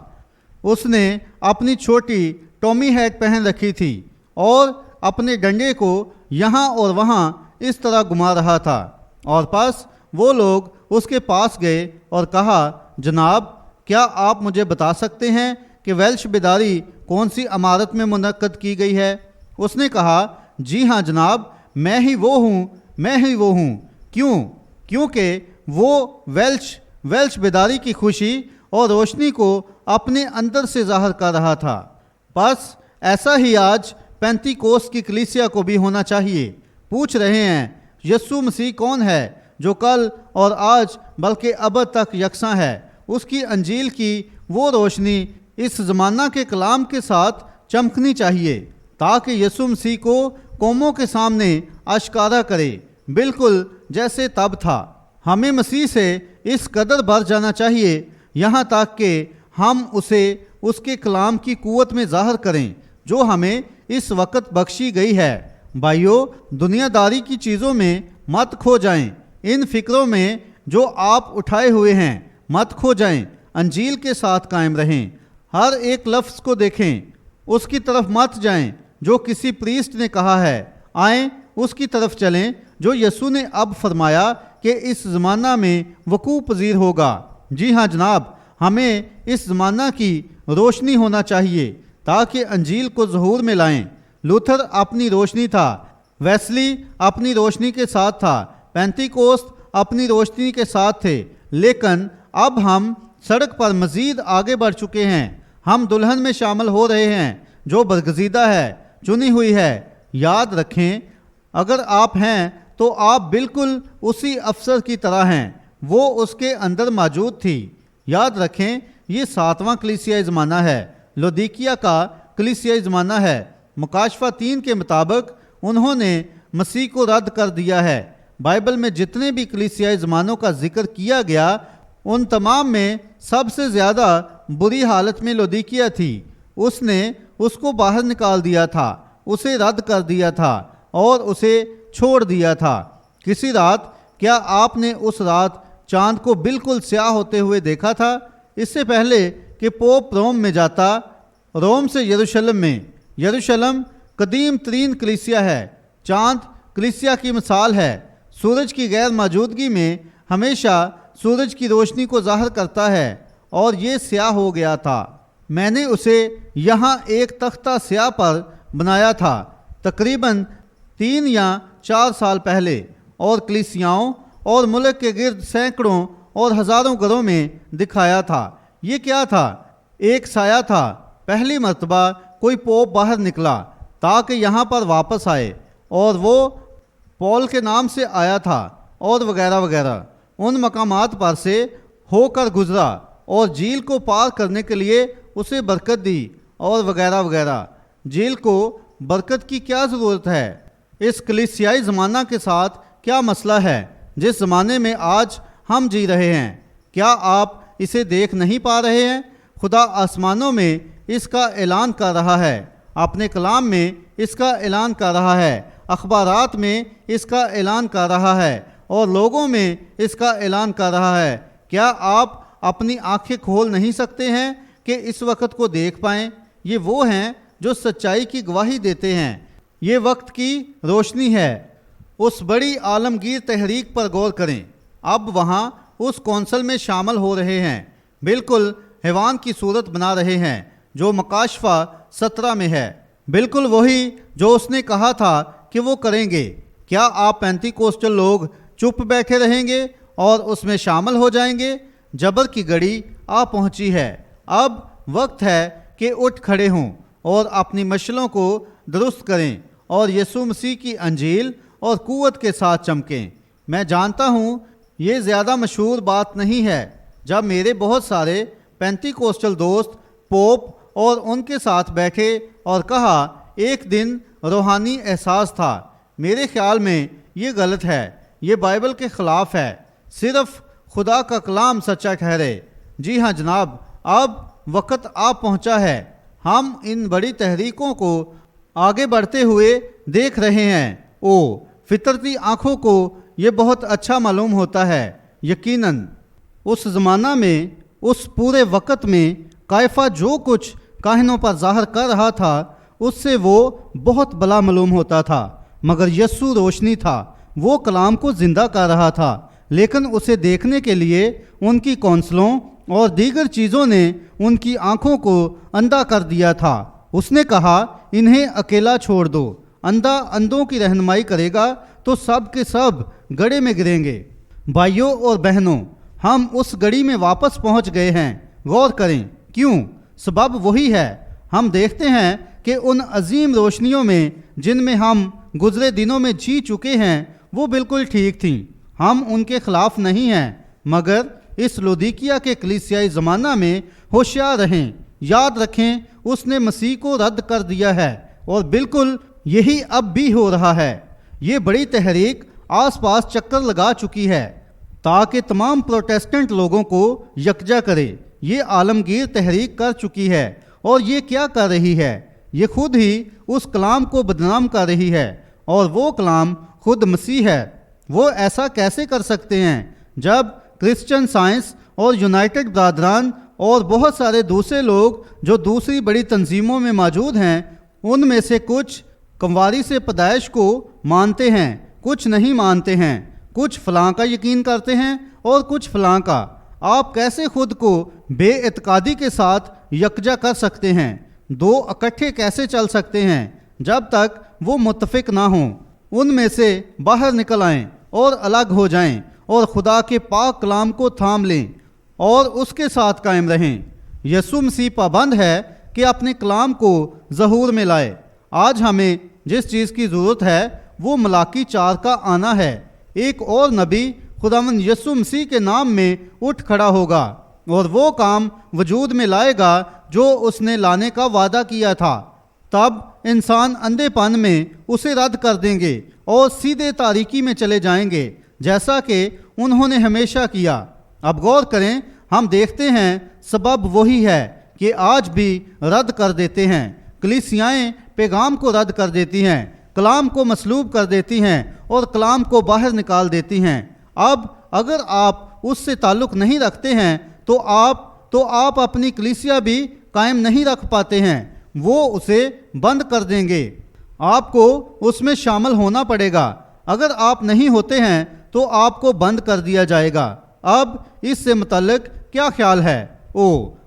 اس نے اپنی چھوٹی ٹومی ہیٹ پہن رکھی تھی اور اپنے ڈنڈے کو یہاں اور وہاں اس طرح گھما رہا تھا، اور پس وہ لوگ اس کے پاس گئے اور کہا، جناب کیا آپ مجھے بتا سکتے ہیں کہ ویلش بیداری کون سی عمارت میں منعقد کی گئی ہے؟ اس نے کہا، جی ہاں جناب، میں ہی وہ ہوں۔ کیونکہ وہ ویلش بیداری کی خوشی اور روشنی کو اپنے اندر سے ظاہر کر رہا تھا۔ بس ایسا ہی آج پینتیکوست کی کلیسیا کو بھی ہونا چاہیے۔ پوچھ رہے ہیں، یسوع مسیح کون ہے جو کل اور آج بلکہ ابد تک یکساں ہے؟ اس کی انجیل کی وہ روشنی اس زمانہ کے کلام کے ساتھ چمکنی چاہیے تاکہ یسوع مسیح کو قوموں کے سامنے آشکارا کرے، بالکل جیسے تب تھا۔ ہمیں مسیح سے اس قدر بڑھ جانا چاہیے یہاں تک کہ ہم اسے اس کے کلام کی قوت میں ظاہر کریں جو ہمیں اس وقت بخشی گئی ہے۔ بھائیو، دنیا داری کی چیزوں میں مت کھو جائیں، ان فکروں میں جو آپ اٹھائے ہوئے ہیں مت کھو جائیں، انجیل کے ساتھ قائم رہیں، ہر ایک لفظ کو دیکھیں، اس کی طرف مت جائیں جو کسی پریسٹ نے کہا ہے، آئیں اس کی طرف چلیں جو یسوع نے اب فرمایا کہ اس زمانہ میں وقوع پذیر ہوگا۔ جی ہاں جناب، ہمیں اس زمانہ کی روشنی ہونا چاہیے تاکہ انجیل کو ظہور میں لائیں۔ لوتھر اپنی روشنی تھا، ویسلی اپنی روشنی کے ساتھ تھا، پینتیکوست اپنی روشنی کے ساتھ تھے، لیکن اب ہم سڑک پر مزید آگے بڑھ چکے ہیں۔ ہم دلہن میں شامل ہو رہے ہیں جو برگزیدہ ہے، چنی ہوئی ہے۔ یاد رکھیں، اگر آپ ہیں تو آپ بالکل اسی افسر کی طرح ہیں، وہ اس کے اندر موجود تھی۔ یاد رکھیں، یہ 7واں کلیسیائی زمانہ ہے، لودیکیا کا کلیسیائی زمانہ ہے۔ مکاشفہ 3 کے مطابق انہوں نے مسیح کو رد کر دیا ہے۔ بائبل میں جتنے بھی کلیسیائی زمانوں کا ذکر کیا گیا ان تمام میں سب سے زیادہ بری حالت میں لودیکیا تھی۔ اس نے اس کو باہر نکال دیا تھا، اسے رد کر دیا تھا اور اسے چھوڑ دیا تھا۔ کسی رات، کیا آپ نے اس رات چاند کو بالکل سیاہ ہوتے ہوئے دیکھا تھا؟ اس سے پہلے کہ پوپ روم میں جاتا، روم سے یروشلم میں، یروشلم قدیم ترین کلیسیا ہے، چاند کلیسیا کی مثال ہے، سورج کی غیر موجودگی میں ہمیشہ سورج کی روشنی کو ظاہر کرتا ہے، اور یہ سیاہ ہو گیا تھا۔ میں نے اسے یہاں ایک تختہ سیاہ پر بنایا تھا تقریباً 3 یا 4 سال پہلے، اور کلیسیاؤں اور ملک کے گرد سینکڑوں اور ہزاروں گھروں میں دکھایا تھا۔ یہ کیا تھا؟ ایک سایہ تھا۔ پہلی مرتبہ کوئی پوپ باہر نکلا تاکہ یہاں پر واپس آئے، اور وہ پول کے نام سے آیا تھا، اور وغیرہ وغیرہ۔ ان مقامات پر سے ہو کر گزرا اور جھیل کو پار کرنے کے لیے اسے برکت دی، اور وغیرہ وغیرہ۔ جھیل کو برکت کی کیا ضرورت ہے؟ اس کلیسیائی زمانہ کے ساتھ کیا مسئلہ ہے جس زمانے میں آج ہم جی رہے ہیں؟ کیا آپ اسے دیکھ نہیں پا رہے ہیں؟ خدا آسمانوں میں اس کا اعلان کر رہا ہے، اپنے کلام میں اس کا اعلان کر رہا ہے، اخبارات میں اس کا اعلان کر رہا ہے اور لوگوں میں اس کا اعلان کر رہا ہے۔ کیا آپ اپنی آنکھیں کھول نہیں سکتے ہیں کہ اس وقت کو دیکھ پائیں؟ یہ وہ ہیں جو سچائی کی گواہی دیتے ہیں۔ یہ وقت کی روشنی ہے۔ اس بڑی عالمگیر تحریک پر غور کریں۔ اب وہاں اس کونسل میں شامل ہو رہے ہیں، بالکل حیوان کی صورت بنا رہے ہیں جو مکاشفہ 17 میں ہے، بالکل وہی جو اس نے کہا تھا کہ وہ کریں گے۔ کیا آپ پینتی کوسٹل لوگ چپ بیٹھے رہیں گے اور اس میں شامل ہو جائیں گے؟ جبر کی گھڑی آ پہنچی ہے۔ اب وقت ہے کہ اٹھ کھڑے ہوں اور اپنی مشلوں کو درست کریں اور یسوع مسیح کی انجیل اور قوت کے ساتھ چمکیں۔ میں جانتا ہوں یہ زیادہ مشہور بات نہیں ہے۔ جب میرے بہت سارے پینتی کوسٹل دوست پوپ اور ان کے ساتھ بیٹھے اور کہا ایک دن روحانی احساس تھا، میرے خیال میں یہ غلط ہے، یہ بائبل کے خلاف ہے، صرف خدا کا کلام سچا ٹھہرے۔ جی ہاں جناب، اب وقت آ پہنچا ہے۔ ہم ان بڑی تحریکوں کو آگے بڑھتے ہوئے دیکھ رہے ہیں۔ فطرتی آنکھوں کو یہ بہت اچھا معلوم ہوتا ہے۔ یقیناً اس زمانہ میں، اس پورے وقت میں قیافہ جو کچھ کاہنوں پر ظاہر کر رہا تھا اس سے وہ بہت بلا معلوم ہوتا تھا، مگر یسوع روشنی تھا، وہ کلام کو زندہ کر رہا تھا، لیکن اسے دیکھنے کے لیے ان کی کونسلوں اور دیگر چیزوں نے ان کی آنکھوں کو اندھا کر دیا تھا۔ اس نے کہا انہیں اکیلا چھوڑ دو، اندھا اندھوں کی رہنمائی کرے گا تو سب کے سب گڑھے میں گریں گے۔ بھائیوں اور بہنوں، ہم اس گڑی میں واپس پہنچ گئے ہیں۔ غور کریں کیوں؟ سبب وہی ہے۔ ہم دیکھتے ہیں کہ ان عظیم روشنیوں میں جن میں ہم گزرے دنوں میں جی چکے ہیں وہ بالکل ٹھیک تھیں، ہم ان کے خلاف نہیں ہیں، مگر اس لودیکیا کے کلیسیائی زمانہ میں ہوشیار رہیں۔ یاد رکھیں اس نے مسیح کو رد کر دیا ہے اور بالکل یہی اب بھی ہو رہا ہے۔ یہ بڑی تحریک آس پاس چکر لگا چکی ہے تاکہ تمام پروٹیسٹنٹ لوگوں کو یکجا کرے۔ یہ عالمگیر تحریک کر چکی ہے اور یہ کیا کر رہی ہے؟ یہ خود ہی اس کلام کو بدنام کر رہی ہے، اور وہ کلام خود مسیح ہے۔ وہ ایسا کیسے کر سکتے ہیں جب کرسچن سائنس اور یونائٹڈ برادران اور بہت سارے دوسرے لوگ جو دوسری بڑی تنظیموں میں موجود ہیں، ان میں سے کچھ کمواری سے پیدائش کو مانتے ہیں، کچھ نہیں مانتے ہیں، کچھ فلاں کا یقین کرتے ہیں اور کچھ فلاں کا۔ آپ کیسے خود کو بے اعتقادی کے ساتھ یکجا کر سکتے ہیں؟ دو اکٹھے کیسے چل سکتے ہیں جب تک وہ متفق نہ ہوں؟ ان میں سے باہر نکل آئیں اور الگ ہو جائیں اور خدا کے پاک کلام کو تھام لیں اور اس کے ساتھ قائم رہیں۔ یسوع مسیح پابند ہے کہ اپنے کلام کو ظہور میں لائے۔ آج ہمیں جس چیز کی ضرورت ہے وہ ملاکی 4 کا آنا ہے۔ ایک اور نبی خداوند یسوع مسیح کے نام میں اٹھ کھڑا ہوگا اور وہ کام وجود میں لائے گا جو اس نے لانے کا وعدہ کیا تھا۔ تب انسان اندھے پن میں اسے رد کر دیں گے اور سیدھے تاریکی میں چلے جائیں گے، جیسا کہ انہوں نے ہمیشہ کیا۔ اب غور کریں، ہم دیکھتے ہیں سبب وہی ہے کہ آج بھی رد کر دیتے ہیں۔ کلیسیائیں پیغام کو رد کر دیتی ہیں، کلام کو مسلوب کر دیتی ہیں اور کلام کو باہر نکال دیتی ہیں۔ اب اگر آپ اس سے تعلق نہیں رکھتے ہیں تو آپ اپنی کلیسیا بھی قائم نہیں رکھ پاتے ہیں، وہ اسے بند کر دیں گے۔ آپ کو اس میں شامل ہونا پڑے گا۔ اگر آپ نہیں ہوتے ہیں تو آپ کو بند کر دیا جائے گا۔ اب اس سے متعلق کیا خیال ہے؟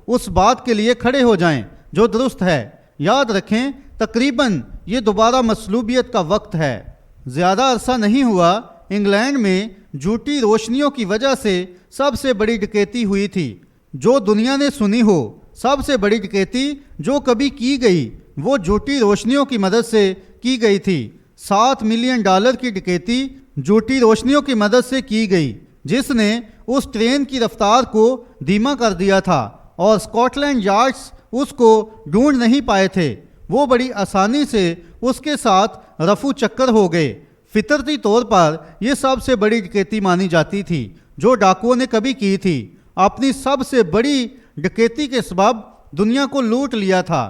اس بات کے لیے کھڑے ہو جائیں جو درست ہے۔ یاد رکھیں تقریباً یہ دوبارہ مصلوبیت کا وقت ہے۔ زیادہ عرصہ نہیں ہوا انگلینڈ میں جھوٹی روشنیوں کی وجہ سے سب سے بڑی ڈکیتی ہوئی تھی جو دنیا نے سنی ہو۔ سب سے بڑی ڈکیتی جو کبھی کی گئی وہ جھوٹی روشنیوں کی مدد سے کی گئی تھی۔ $7 ملین کی ڈکیتی جھوٹی روشنیوں کی مدد سے کی گئی، جس نے اس ٹرین کی رفتار کو دھیما کر دیا تھا اور اسکاٹ لینڈ یارڈز اس کو ڈھونڈ نہیں پائے تھے۔ وہ بڑی آسانی سے اس کے ساتھ رفو چکر ہو گئے۔ فطرتی طور پر یہ سب سے بڑی ڈکیتی مانی جاتی تھی جو ڈاکوؤں نے کبھی کی تھی۔ اپنی سب سے بڑی ڈکیتی کے سبب دنیا کو لوٹ لیا تھا،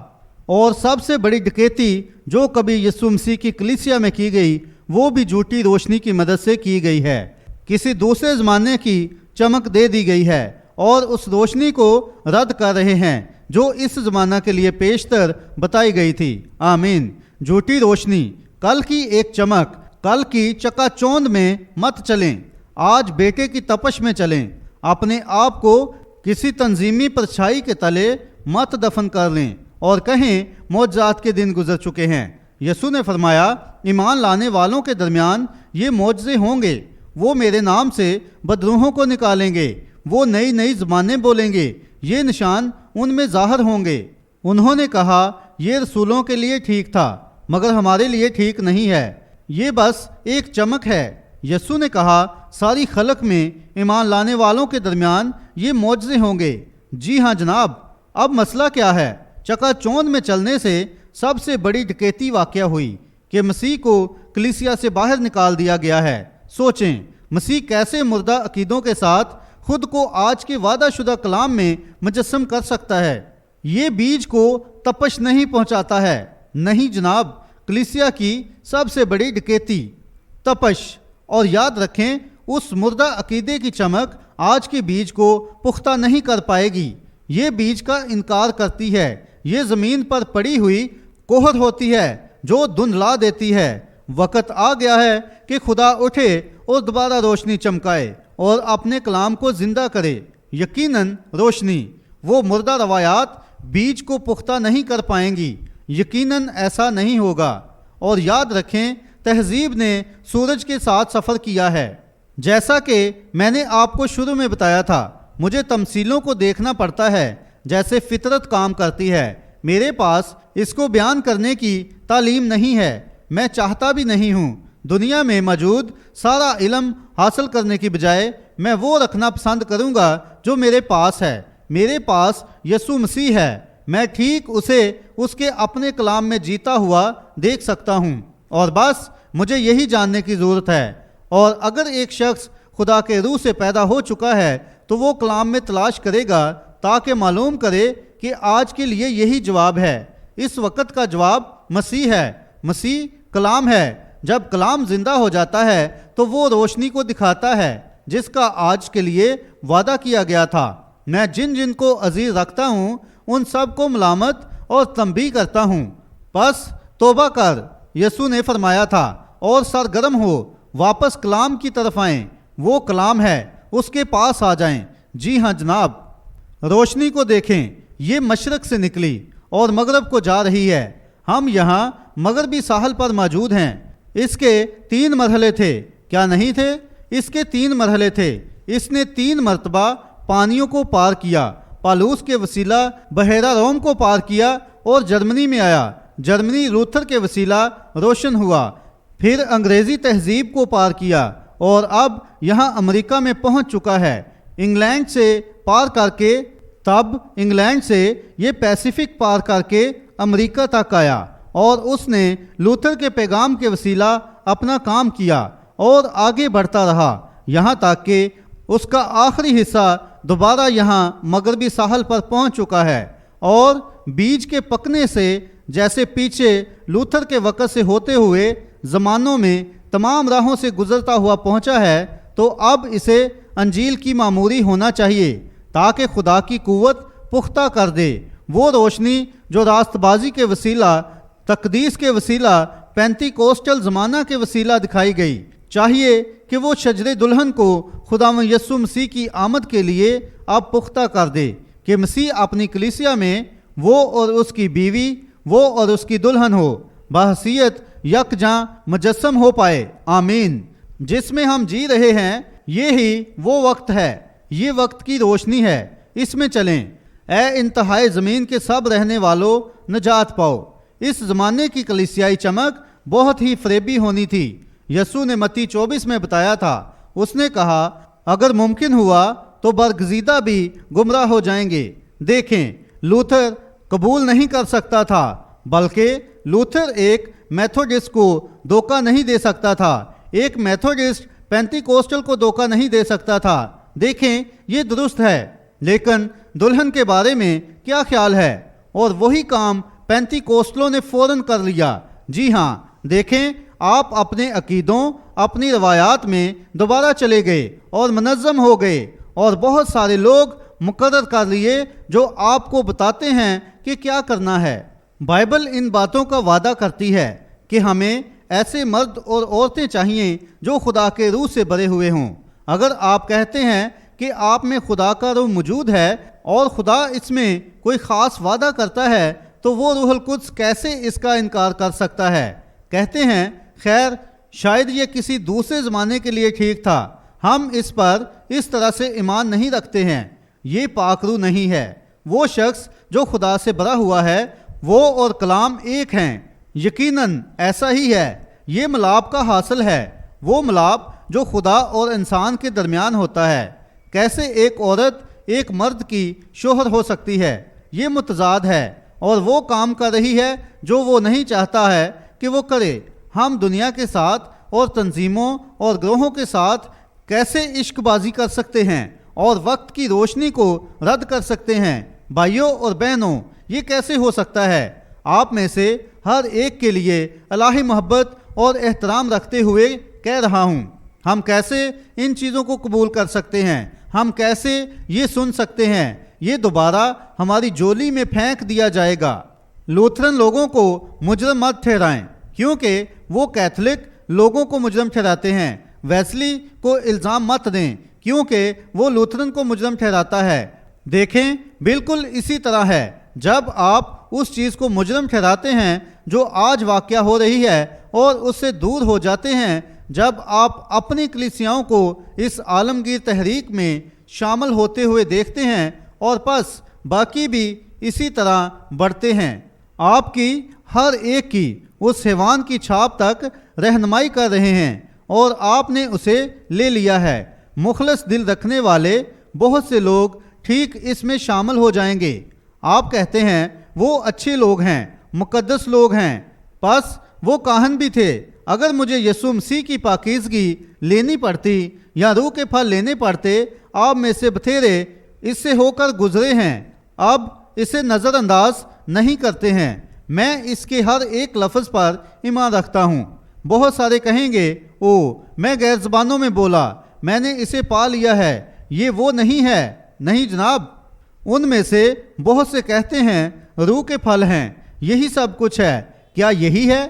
اور سب سے بڑی ڈکیتی جو کبھی یسوع مسیح کی کلیسیا میں کی گئی وہ بھی جھوٹی روشنی کی مدد سے کی گئی ہے۔ کسی دوسرے زمانے کی چمک دے دی گئی ہے اور اس روشنی کو رد کر رہے ہیں جو اس زمانہ کے لیے پیشتر بتائی گئی تھی۔ آمین۔ جھوٹی روشنی، کل کی ایک چمک، کل کی چکا چوند میں مت چلیں، آج بیٹے کی تپش میں چلیں۔ اپنے آپ کو کسی تنظیمی پرچھائی کے تلے مت دفن کر لیں اور کہیں معجزات کے دن گزر چکے ہیں۔ یسوع نے فرمایا، ایمان لانے والوں کے درمیان یہ معجزے ہوں گے، وہ میرے نام سے بدروحوں کو نکالیں گے، وہ نئی نئی زبانیں بولیں گے، یہ نشان ان میں ظاہر ہوں گے۔ انہوں نے کہا یہ رسولوں کے لیے ٹھیک تھا مگر ہمارے لیے ٹھیک نہیں ہے، یہ بس ایک چمک ہے۔ یسوع نے کہا ساری خلق میں ایمان لانے والوں کے درمیان یہ معجزے ہوں گے۔ جی ہاں جناب، اب مسئلہ کیا ہے؟ چکا چوند میں چلنے سے سب سے بڑی ڈکیتی واقع ہوئی کہ مسیح کو کلیسیا سے باہر نکال دیا گیا ہے۔ سوچیں، مسیح کیسے مردہ عقیدوں کے ساتھ خود کو آج کے وعدہ شدہ کلام میں مجسم کر سکتا ہے؟ یہ بیج کو تپش نہیں پہنچاتا ہے۔ نہیں جناب، کلیسیا کی سب سے بڑی ڈکیتی تپش، اور یاد رکھیں اس مردہ عقیدے کی چمک آج کے بیج کو پختہ نہیں کر پائے گی۔ یہ بیج کا انکار کرتی ہے، یہ زمین پر پڑی ہوئی کوہر ہوتی ہے جو دھندلا دیتی ہے۔ وقت آ گیا ہے کہ خدا اٹھے اور دوبارہ روشنی چمکائے اور اپنے کلام کو زندہ کرے۔ یقیناً روشنی، وہ مردہ روایات بیج کو پختہ نہیں کر پائیں گی، یقیناً ایسا نہیں ہوگا۔ اور یاد رکھیں، تہذیب نے سورج کے ساتھ سفر کیا ہے۔ جیسا کہ میں نے آپ کو شروع میں بتایا تھا، مجھے تمثیلوں کو دیکھنا پڑتا ہے جیسے فطرت کام کرتی ہے۔ میرے پاس اس کو بیان کرنے کی تعلیم نہیں ہے، میں چاہتا بھی نہیں ہوں۔ دنیا میں موجود سارا علم حاصل کرنے کی بجائے میں وہ رکھنا پسند کروں گا جو میرے پاس ہے۔ میرے پاس یسوع مسیح ہے، میں ٹھیک اسے اس کے اپنے کلام میں جیتا ہوا دیکھ سکتا ہوں، اور بس مجھے یہی جاننے کی ضرورت ہے۔ اور اگر ایک شخص خدا کے روح سے پیدا ہو چکا ہے تو وہ کلام میں تلاش کرے گا تاکہ معلوم کرے کہ آج کے لیے یہی جواب ہے۔ اس وقت کا جواب مسیح ہے، مسیح کلام ہے۔ جب کلام زندہ ہو جاتا ہے تو وہ روشنی کو دکھاتا ہے جس کا آج کے لیے وعدہ کیا گیا تھا۔ میں جن جن کو عزیز رکھتا ہوں ان سب کو ملامت اور تنبیہ کرتا ہوں۔ پس توبہ کر، یسوع نے فرمایا تھا، اور سرگرم ہو، واپس کلام کی طرف آئیں۔ وہ کلام ہے، اس کے پاس آ جائیں۔ جی ہاں جناب، روشنی کو دیکھیں، یہ مشرق سے نکلی اور مغرب کو جا رہی ہے۔ ہم یہاں مغربی ساحل پر موجود ہیں۔ اس کے 3 مرحلے تھے، کیا نہیں تھے؟ اس کے 3 مرحلے تھے۔ اس نے 3 مرتبہ پانیوں کو پار کیا، پالوس کے وسیلہ بحیرہ روم کو پار کیا اور جرمنی میں آیا۔ جرمنی لوتھر کے وسیلہ روشن ہوا، پھر انگریزی تہذیب کو پار کیا اور اب یہاں امریکہ میں پہنچ چکا ہے۔ انگلینڈ سے پار کر کے، تب انگلینڈ سے یہ پیسیفک پار کر کے امریکہ تک آیا، اور اس نے لوتھر کے پیغام کے وسیلہ اپنا کام کیا اور آگے بڑھتا رہا، یہاں تک کہ اس کا آخری حصہ دوبارہ یہاں مغربی ساحل پر پہنچ چکا ہے۔ اور بیج کے پکنے سے جیسے پیچھے لوتھر کے وقت سے ہوتے ہوئے زمانوں میں تمام راہوں سے گزرتا ہوا پہنچا ہے، تو اب اسے انجیل کی معموری ہونا چاہیے تاکہ خدا کی قوت پختہ کر دے۔ وہ روشنی جو راست بازی کے وسیلہ، تقدیس کے وسیلہ، پینتی کوسٹل زمانہ کے وسیلہ دکھائی گئی، چاہیے کہ وہ شجر دلہن کو خداوند یسوع مسیح کی آمد کے لیے اب پختہ کر دے کہ مسیح اپنی کلیسیا میں وہ اور اس کی بیوی، وہ اور اس کی دلہن ہو، بحیثیت یکجاں مجسم ہو پائے۔ آمین۔ جس میں ہم جی رہے ہیں یہی وہ وقت ہے، یہ وقت کی روشنی ہے، اس میں چلیں۔ اے انتہائی زمین کے سب رہنے والوں، نجات پاؤ۔ اس زمانے کی کلیسیائی چمک بہت ہی فریبی ہونی تھی۔ یسوع نے متی 24 میں بتایا تھا، اس نے کہا اگر ممکن ہوا تو برگزیدہ بھی گمراہ ہو جائیں گے۔ دیکھیں، لوتھر قبول نہیں کر سکتا تھا، بلکہ لوتھر ایک میتھوڈسٹ کو دھوکہ نہیں دے سکتا تھا، ایک میتھوڈسٹ پینتی کوسٹل کو دھوکہ نہیں دے سکتا تھا۔ دیکھیں، یہ درست ہے، لیکن دلہن کے بارے میں کیا خیال ہے؟ اور وہی کام پینتی کوسٹلوں نے فوراً کر لیا۔ جی ہاں، دیکھیں، آپ اپنے عقیدوں، اپنی روایات میں دوبارہ چلے گئے اور منظم ہو گئے، اور بہت سارے لوگ مقرر کر لیے جو آپ کو بتاتے ہیں کہ کیا کرنا ہے۔ بائبل ان باتوں کا وعدہ کرتی ہے کہ ہمیں ایسے مرد اور عورتیں چاہیے جو خدا کے روح سے بھرے ہوئے ہوں۔ اگر آپ کہتے ہیں کہ آپ میں خدا کا روح موجود ہے اور خدا اس میں کوئی خاص وعدہ کرتا ہے، تو وہ روح القدس کیسے اس کا انکار کر سکتا ہے؟ کہتے ہیں، خیر، شاید یہ کسی دوسرے زمانے کے لیے ٹھیک تھا، ہم اس پر اس طرح سے ایمان نہیں رکھتے ہیں۔ یہ پاک روح نہیں ہے۔ وہ شخص جو خدا سے بھرا ہوا ہے، وہ اور کلام ایک ہیں۔ یقیناً ایسا ہی ہے۔ یہ ملاپ کا حاصل ہے، وہ ملاپ جو خدا اور انسان کے درمیان ہوتا ہے۔ کیسے ایک عورت ایک مرد کی شوہر ہو سکتی ہے؟ یہ متضاد ہے، اور وہ کام کر رہی ہے جو وہ نہیں چاہتا ہے کہ وہ کرے۔ ہم دنیا کے ساتھ اور تنظیموں اور گروہوں کے ساتھ کیسے عشق بازی کر سکتے ہیں اور وقت کی روشنی کو رد کر سکتے ہیں؟ بھائیوں اور بہنوں، یہ کیسے ہو سکتا ہے؟ آپ میں سے ہر ایک کے لیے الہی محبت اور احترام رکھتے ہوئے کہہ رہا ہوں، ہم کیسے ان چیزوں کو قبول کر سکتے ہیں؟ ہم کیسے یہ سن سکتے ہیں؟ یہ دوبارہ ہماری جولی میں پھینک دیا جائے گا۔ لوتھرن لوگوں کو مجرم مت ٹھہرائیں، کیونکہ وہ کیتھولک لوگوں کو مجرم ٹھہراتے ہیں۔ ویسلی کو الزام مت دیں، کیونکہ وہ لوتھرن کو مجرم ٹھہراتا ہے۔ دیکھیں، بالکل اسی طرح ہے۔ جب آپ اس چیز کو مجرم ٹھہراتے ہیں جو آج واقع ہو رہی ہے اور اس سے دور ہو جاتے ہیں، جب آپ اپنی کلیسیاؤں کو اس عالمگیر تحریک میں شامل ہوتے ہوئے دیکھتے ہیں، اور پس باقی بھی اسی طرح بڑھتے ہیں، آپ کی ہر ایک کی اس حیوان کی چھاپ تک رہنمائی کر رہے ہیں، اور آپ نے اسے لے لیا ہے۔ مخلص دل رکھنے والے بہت سے لوگ ٹھیک اس میں شامل ہو جائیں گے۔ آپ کہتے ہیں وہ اچھے لوگ ہیں، مقدس لوگ ہیں، پس وہ کاہن بھی تھے۔ اگر مجھے یسوع مسیح کی پاکیزگی لینی پڑتی یا روح کے پھل لینے پڑتے، آپ میں سے بتھیرے اس سے ہو کر گزرے ہیں، اب اسے نظر انداز نہیں کرتے ہیں۔ میں اس کے ہر ایک لفظ پر ایمان رکھتا ہوں۔ بہت سارے کہیں گے، او میں غیر زبانوں میں بولا، میں نے اسے پا لیا ہے، یہ وہ نہیں ہے۔ نہیں جناب، ان میں سے بہت سے کہتے ہیں روح کے پھل ہیں، یہی سب کچھ ہے۔ کیا یہی ہے؟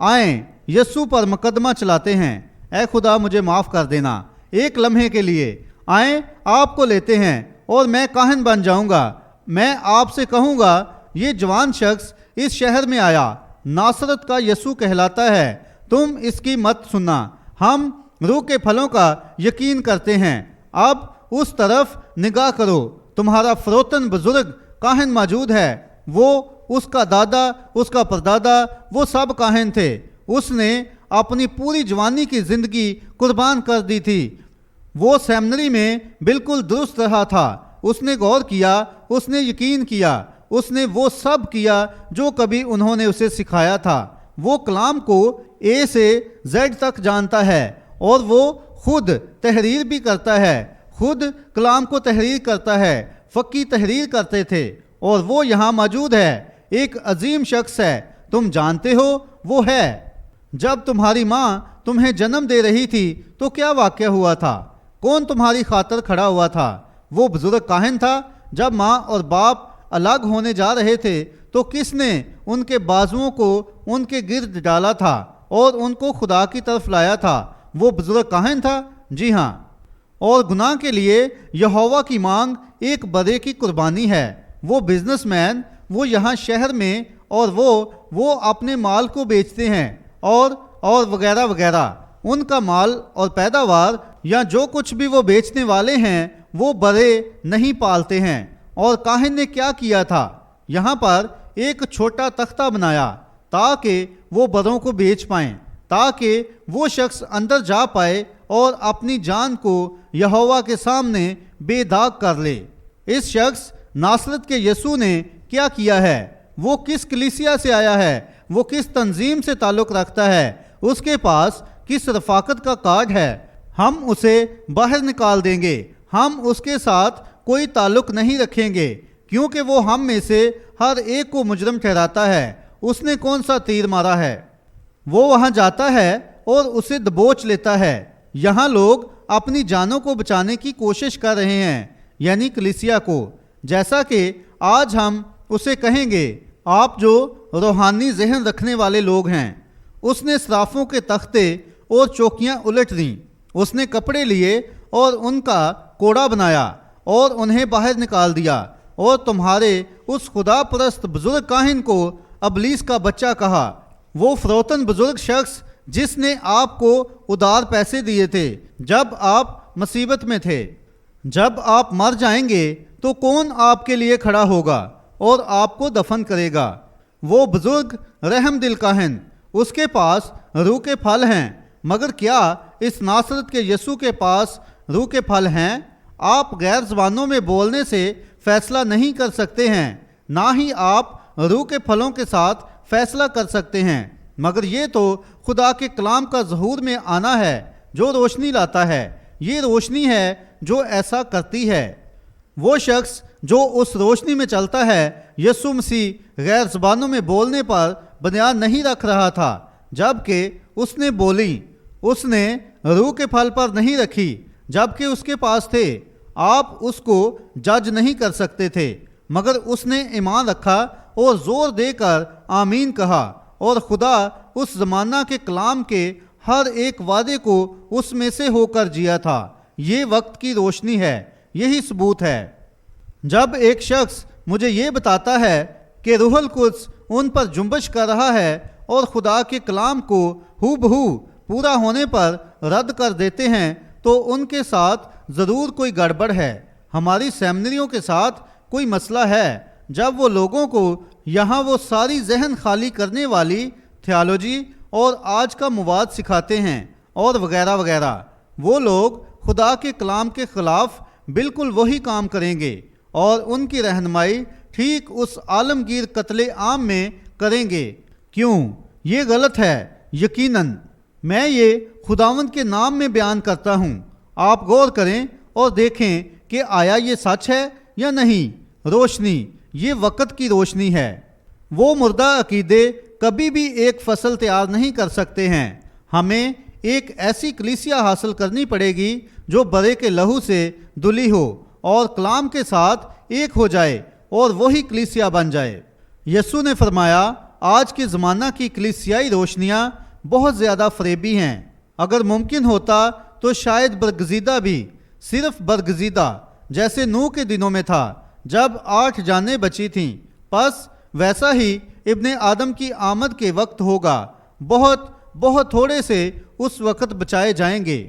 آئیں، یسوع پر مقدمہ چلاتے ہیں۔ اے خدا، مجھے معاف کر دینا ایک لمحے کے لیے۔ آئیں، آپ کو لیتے ہیں اور میں کاہن بن جاؤں گا۔ میں آپ سے کہوں گا، یہ جوان شخص اس شہر میں آیا، ناصرت کا یسوع کہلاتا ہے، تم اس کی مت سننا۔ ہم روح کے پھلوں کا یقین کرتے ہیں۔ اب اس طرف نگاہ کرو، تمہارا فروتن بزرگ کاہن موجود ہے۔ وہ، اس کا دادا، اس کا پردادا، وہ سب کاہن تھے۔ اس نے اپنی پوری جوانی کی زندگی قربان کر دی تھی۔ وہ سیمنری میں بالکل درست رہا تھا۔ اس نے غور کیا، اس نے یقین کیا، اس نے وہ سب کیا جو کبھی انہوں نے اسے سکھایا تھا۔ وہ کلام کو اے سے زیڈ تک جانتا ہے، اور وہ خود تحریر بھی کرتا ہے، خود کلام کو تحریر کرتا ہے۔ فقی تحریر کرتے تھے، اور وہ یہاں موجود ہے۔ ایک عظیم شخص ہے، تم جانتے ہو وہ ہے۔ جب تمہاری ماں تمہیں جنم دے رہی تھی تو کیا واقعہ ہوا تھا؟ کون تمہاری خاطر کھڑا ہوا تھا؟ وہ بزرگ کاہن تھا۔ جب ماں اور باپ الگ ہونے جا رہے تھے تو کس نے ان کے بازوؤں کو ان کے گرد ڈالا تھا اور ان کو خدا کی طرف لایا تھا؟ وہ بزرگ کاہن تھا۔ جی ہاں، اور گناہ کے لیے یہوہ کی مانگ ایک بڑے کی قربانی ہے۔ وہ بزنس مین، وہ یہاں شہر میں، اور وہ اپنے مال کو بیچتے ہیں، اور وغیرہ وغیرہ۔ ان کا مال اور پیداوار یا جو کچھ بھی وہ بیچنے والے ہیں، وہ بڑے نہیں پالتے ہیں۔ اور کاہن نے کیا کیا تھا؟ یہاں پر ایک چھوٹا تختہ بنایا تاکہ وہ بڑوں کو بیچ پائیں، تاکہ وہ شخص اندر جا پائے اور اپنی جان کو یہوہ کے سامنے بے داغ کر لے۔ اس شخص ناصرت کے یسوع نے کیا کیا ہے؟ وہ کس کلیسیا سے آیا ہے؟ وہ کس تنظیم سے تعلق رکھتا ہے؟ اس کے پاس کس رفاقت کا کارڈ ہے؟ ہم اسے باہر نکال دیں گے۔ ہم اس کے ساتھ کوئی تعلق نہیں رکھیں گے، کیونکہ وہ ہم میں سے ہر ایک کو مجرم ٹھہراتا ہے۔ اس نے کون سا تیر مارا ہے؟ وہ وہاں جاتا ہے اور اسے دبوچ لیتا ہے۔ یہاں لوگ اپنی جانوں کو بچانے کی کوشش کر رہے ہیں، یعنی کلیسیا کو، جیسا کہ آج ہم اسے کہیں گے، آپ جو روحانی ذہن رکھنے والے لوگ ہیں۔ اس نے صرافوں کے تختے اور چوکیاں الٹ دیں، اس نے کپڑے لیے اور ان کا کوڑا بنایا اور انہیں باہر نکال دیا، اور تمہارے اس خدا پرست بزرگ کاہن کو ابلیس کا بچہ کہا، وہ فروتن بزرگ شخص جس نے آپ کو ادار پیسے دیے تھے جب آپ مصیبت میں تھے۔ جب آپ مر جائیں گے تو کون آپ کے لیے کھڑا ہوگا اور آپ کو دفن کرے گا؟ وہ بزرگ رحم دل کاہن، اس کے پاس روح کے پھل ہیں، مگر کیا اس ناصرت کے یسوع کے پاس روح کے پھل ہیں؟ آپ غیر زبانوں میں بولنے سے فیصلہ نہیں کر سکتے ہیں، نہ ہی آپ روح کے پھلوں کے ساتھ فیصلہ کر سکتے ہیں، مگر یہ تو خدا کے کلام کا ظہور میں آنا ہے جو روشنی لاتا ہے۔ یہ روشنی ہے جو ایسا کرتی ہے۔ وہ شخص جو اس روشنی میں چلتا ہے، یسوع مسیح غیر زبانوں میں بولنے پر بنیاد نہیں رکھ رہا تھا، جبکہ اس نے بولی۔ اس نے روح کے پھل پر نہیں رکھی، جبکہ اس کے پاس تھے۔ آپ اس کو جج نہیں کر سکتے تھے، مگر اس نے ایمان رکھا اور زور دے کر آمین کہا، اور خدا اس زمانہ کے کلام کے ہر ایک وعدے کو اس میں سے ہو کر جیا تھا۔ یہ وقت کی روشنی ہے، یہی ثبوت ہے۔ جب ایک شخص مجھے یہ بتاتا ہے کہ روح القدس ان پر جنبش کر رہا ہے اور خدا کے کلام کو ہو بہو پورا ہونے پر رد کر دیتے ہیں، تو ان کے ساتھ ضرور کوئی گڑبڑ ہے۔ ہماری سیمنریوں کے ساتھ کوئی مسئلہ ہے جب وہ لوگوں کو یہاں وہ ساری ذہن خالی کرنے والی تھیالوجی اور آج کا مواد سکھاتے ہیں اور وغیرہ وغیرہ۔ وہ لوگ خدا کے کلام کے خلاف بالکل وہی کام کریں گے اور ان کی رہنمائی ٹھیک اس عالمگیر قتل عام میں کریں گے۔ کیوں؟ یہ غلط ہے، یقیناً۔ میں یہ خداوند کے نام میں بیان کرتا ہوں۔ آپ غور کریں اور دیکھیں کہ آیا یہ سچ ہے یا نہیں۔ روشنی، یہ وقت کی روشنی ہے۔ وہ مردہ عقیدے کبھی بھی ایک فصل تیار نہیں کر سکتے ہیں۔ ہمیں ایک ایسی کلیسیا حاصل کرنی پڑے گی جو برے کے لہو سے دھلی ہو اور کلام کے ساتھ ایک ہو جائے اور وہی کلیسیا بن جائے۔ یسوع نے فرمایا، آج کے زمانہ کی کلیسیائی روشنیاں بہت زیادہ فریبی ہیں۔ اگر ممکن ہوتا تو شاید برگزیدہ بھی، صرف برگزیدہ، جیسے نوح کے دنوں میں تھا جب 8 جانیں بچی تھیں۔ پس ویسا ہی ابن آدم کی آمد کے وقت ہوگا، بہت بہت تھوڑے سے اس وقت بچائے جائیں گے۔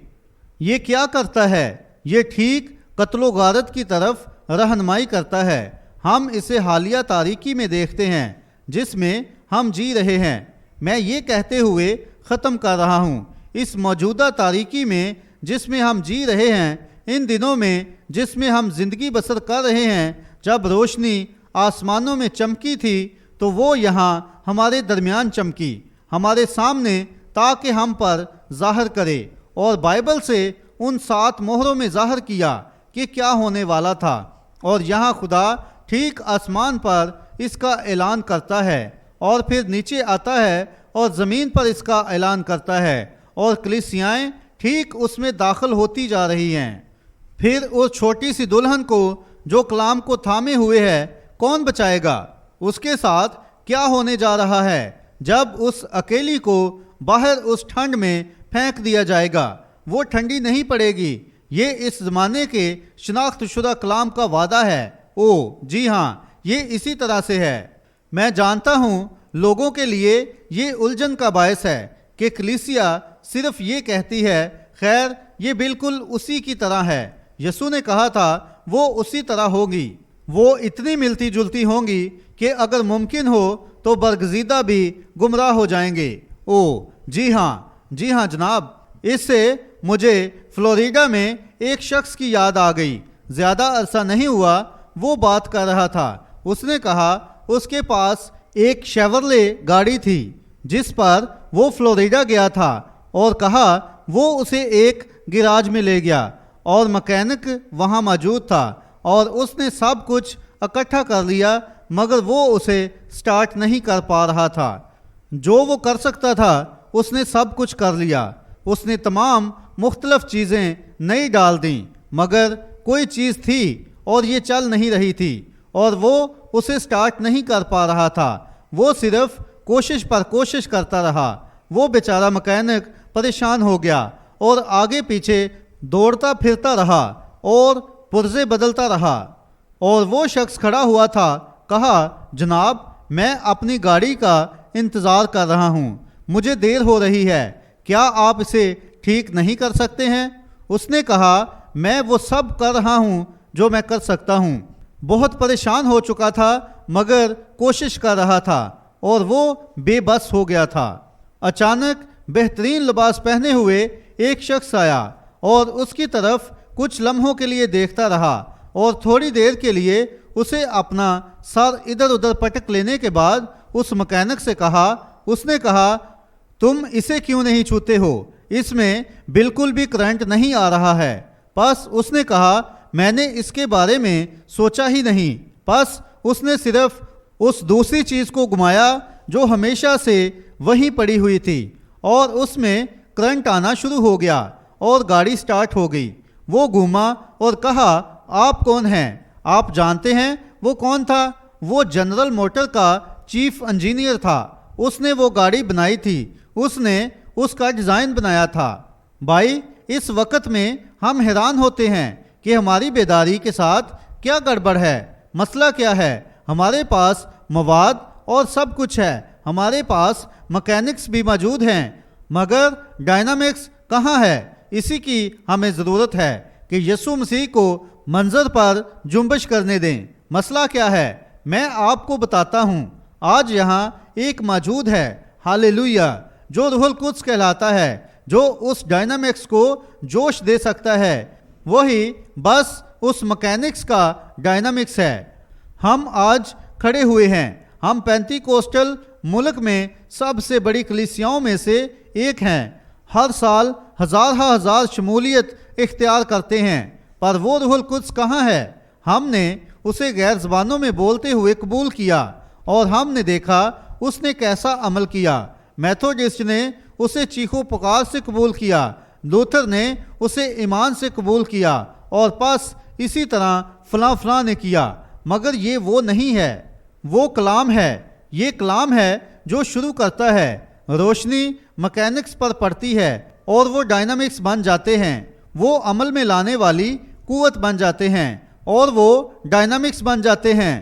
یہ کیا کرتا ہے؟ یہ ٹھیک قتل و غارت کی طرف رہنمائی کرتا ہے۔ ہم اسے حالیہ تاریکی میں دیکھتے ہیں جس میں ہم جی رہے ہیں۔ میں یہ کہتے ہوئے ختم کر رہا ہوں، اس موجودہ تاریکی میں جس میں ہم جی رہے ہیں، ان دنوں میں جس میں ہم زندگی بسر کر رہے ہیں، جب روشنی آسمانوں میں چمکی تھی تو وہ یہاں ہمارے درمیان چمکی، ہمارے سامنے، تاکہ ہم پر ظاہر کرے، اور بائبل سے ان 7 مہروں میں ظاہر کیا کہ کیا ہونے والا تھا۔ اور یہاں خدا ٹھیک آسمان پر اس کا اعلان کرتا ہے، اور پھر نیچے آتا ہے اور زمین پر اس کا اعلان کرتا ہے، اور کلیسیائیں ٹھیک اس میں داخل ہوتی جا رہی ہیں۔ پھر اس چھوٹی سی دلہن کو جو کلام کو تھامے ہوئے ہے کون بچائے گا؟ اس کے ساتھ کیا ہونے جا رہا ہے جب اس اکیلی کو باہر اس ٹھنڈ میں پھینک دیا جائے گا؟ وہ ٹھنڈی نہیں پڑے گی۔ یہ اس زمانے کے شناخت شدہ کلام کا وعدہ ہے۔ او جی ہاں، یہ اسی طرح سے ہے۔ میں جانتا ہوں لوگوں کے لیے یہ الجھن کا باعث ہے کہ کلیسیا صرف یہ کہتی ہے، خیر یہ بالکل اسی کی طرح ہے۔ یسوع نے کہا تھا وہ اسی طرح ہوگی، وہ اتنی ملتی جلتی ہوں گی کہ اگر ممکن ہو تو برگزیدہ بھی گمراہ ہو جائیں گے۔ او جی ہاں جناب۔ اس سے مجھے فلوریڈا میں ایک شخص کی یاد آ گئی۔ زیادہ عرصہ نہیں ہوا وہ بات کر رہا تھا۔ اس نے کہا اس کے پاس ایک شیورلے گاڑی تھی جس پر وہ فلوریڈا گیا تھا، اور کہا وہ اسے ایک گراج میں لے گیا اور مکینک وہاں موجود تھا، اور اس نے سب کچھ اکٹھا کر لیا مگر وہ اسے سٹارٹ نہیں کر پا رہا تھا۔ جو وہ کر سکتا تھا اس نے سب کچھ کر لیا۔ اس نے تمام مختلف چیزیں نئی ڈال دیں مگر کوئی چیز تھی اور یہ چل نہیں رہی تھی اور وہ اسے سٹارٹ نہیں کر پا رہا تھا۔ وہ صرف کوشش پر کوشش کرتا رہا۔ وہ بیچارہ مکینک پریشان ہو گیا اور آگے پیچھے دوڑتا پھرتا رہا اور پرزے بدلتا رہا۔ اور وہ شخص کھڑا ہوا تھا، کہا جناب میں اپنی گاڑی کا انتظار کر رہا ہوں، مجھے دیر ہو رہی ہے، کیا آپ اسے ٹھیک نہیں کر سکتے ہیں؟ اس نے کہا میں وہ سب کر رہا ہوں جو میں کر سکتا ہوں۔ بہت پریشان ہو چکا تھا مگر کوشش کر رہا تھا اور وہ بے بس ہو گیا تھا۔ اچانک بہترین لباس پہنے ہوئے ایک شخص آیا اور اس کی طرف کچھ لمحوں کے لیے دیکھتا رہا اور تھوڑی دیر کے لیے اسے اپنا سر ادھر ادھر پٹک لینے کے بعد اس مکینک سے کہا، اس نے کہا تم اسے کیوں نہیں چھوتے ہو، اس میں بالکل بھی کرنٹ نہیں آ رہا ہے۔ پس اس نے کہا میں نے اس کے بارے میں سوچا ہی نہیں۔ پس اس نے صرف اس دوسری چیز کو گھمایا جو ہمیشہ سے وہیں پڑی ہوئی تھی اور اس میں کرنٹ آنا شروع ہو گیا اور گاڑی سٹارٹ ہو گئی۔ وہ گھوما اور کہا آپ کون ہیں؟ آپ جانتے ہیں وہ کون تھا؟ وہ جنرل موٹر کا چیف انجینئر تھا۔ اس نے وہ گاڑی بنائی تھی، اس نے اس کا ڈیزائن بنایا تھا۔ بھائی اس وقت میں ہم حیران ہوتے ہیں کہ ہماری بیداری کے ساتھ کیا گڑبڑ ہے۔ مسئلہ کیا ہے؟ ہمارے پاس مواد اور سب کچھ ہے، ہمارے پاس مکینکس بھی موجود ہیں مگر ڈائنامکس کہاں ہے؟ اسی کی ہمیں ضرورت ہے کہ یسوع مسیح کو منظر پر جنبش کرنے دیں۔ مسئلہ کیا ہے؟ میں آپ کو بتاتا ہوں۔ آج یہاں ایک موجود ہے، ہاللیلویہ، جو روح القدس کہلاتا ہے، جو اس ڈائنامکس کو جوش دے سکتا ہے۔ وہی بس اس مکینکس کا ڈائنامکس ہے۔ ہم آج کھڑے ہوئے ہیں، ہم پینتی کوسٹل ملک میں سب سے بڑی کلیسیاؤں میں سے ایک ہیں، ہر سال ہزار شمولیت اختیار کرتے ہیں، پر وہ روح القدس کہاں ہے؟ ہم نے اسے غیر زبانوں میں بولتے ہوئے قبول کیا اور ہم نے دیکھا اس نے کیسا عمل کیا۔ میتھوڈسٹ نے اسے چیخو پکار سے قبول کیا، لوتھر نے اسے ایمان سے قبول کیا اور پس اسی طرح فلاں نے کیا۔ مگر یہ وہ نہیں ہے، وہ کلام ہے، یہ کلام ہے جو شروع کرتا ہے۔ روشنی مکینکس پر پڑتی ہے اور وہ ڈائنامکس بن جاتے ہیں، وہ عمل میں لانے والی قوت بن جاتے ہیں اور وہ ڈائنامکس بن جاتے ہیں۔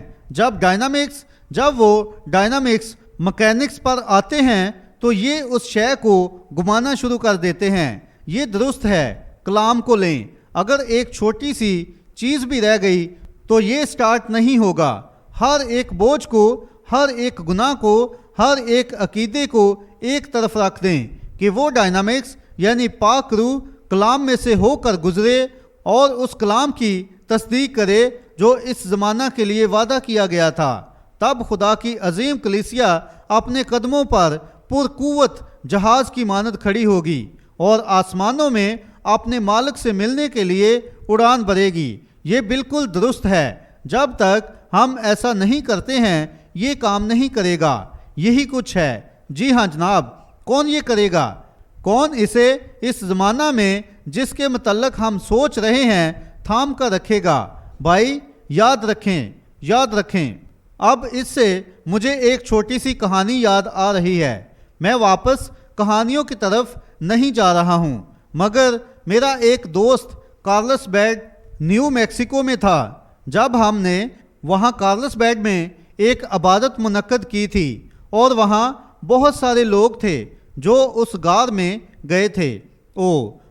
جب وہ ڈائنامکس مکینکس پر آتے ہیں تو یہ اس شے کو گھمانا شروع کر دیتے ہیں۔ یہ درست ہے، کلام کو لیں، اگر ایک چھوٹی سی چیز بھی رہ گئی تو یہ سٹارٹ نہیں ہوگا۔ ہر ایک بوجھ کو، ہر ایک گناہ کو، ہر ایک عقیدے کو ایک طرف رکھ دیں کہ وہ ڈائنامکس یعنی پاک روح کلام میں سے ہو کر گزرے اور اس کلام کی تصدیق کرے جو اس زمانہ کے لیے وعدہ کیا گیا تھا۔ تب خدا کی عظیم کلیسیا اپنے قدموں پر پرقوت جہاز کی مانند کھڑی ہوگی اور آسمانوں میں اپنے مالک سے ملنے کے لیے اڑان بھرے گی۔ یہ بالکل درست ہے۔ جب تک ہم ایسا نہیں کرتے ہیں یہ کام نہیں کرے گا۔ یہی کچھ ہے۔ جی ہاں جناب، کون یہ کرے گا؟ کون اسے اس زمانہ میں جس کے متعلق ہم سوچ رہے ہیں تھام کر رکھے گا؟ بھائی یاد رکھیں۔ اب اس سے مجھے ایک چھوٹی سی کہانی یاد آ رہی ہے۔ میں واپس کہانیوں کی طرف نہیں جا رہا ہوں مگر میرا ایک دوست کارلس بیڈ نیو میکسیکو میں تھا۔ جب ہم نے وہاں کارلس بیڈ میں ایک عبادت منعقد کی تھی اور وہاں بہت سارے لوگ تھے جو اس غار میں گئے تھے۔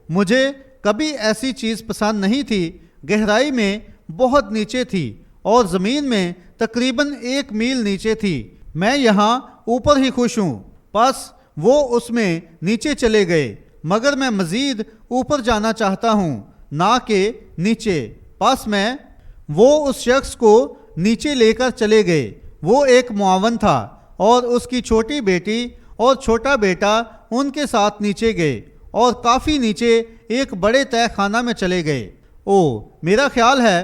مجھے کبھی ایسی چیز پسند نہیں تھی۔ گہرائی میں بہت نیچے تھی اور زمین میں تقریباً 1 میل نیچے تھی۔ میں یہاں اوپر ہی خوش ہوں۔ پس وہ اس میں نیچے چلے گئے مگر میں مزید اوپر جانا چاہتا ہوں، نہ کہ نیچے۔ پس وہ اس شخص کو نیچے لے کر چلے گئے۔ وہ ایک معاون تھا اور اس کی چھوٹی بیٹی اور چھوٹا بیٹا ان کے ساتھ نیچے گئے اور کافی نیچے ایک بڑے تہہ خانہ میں چلے گئے۔ میرا خیال ہے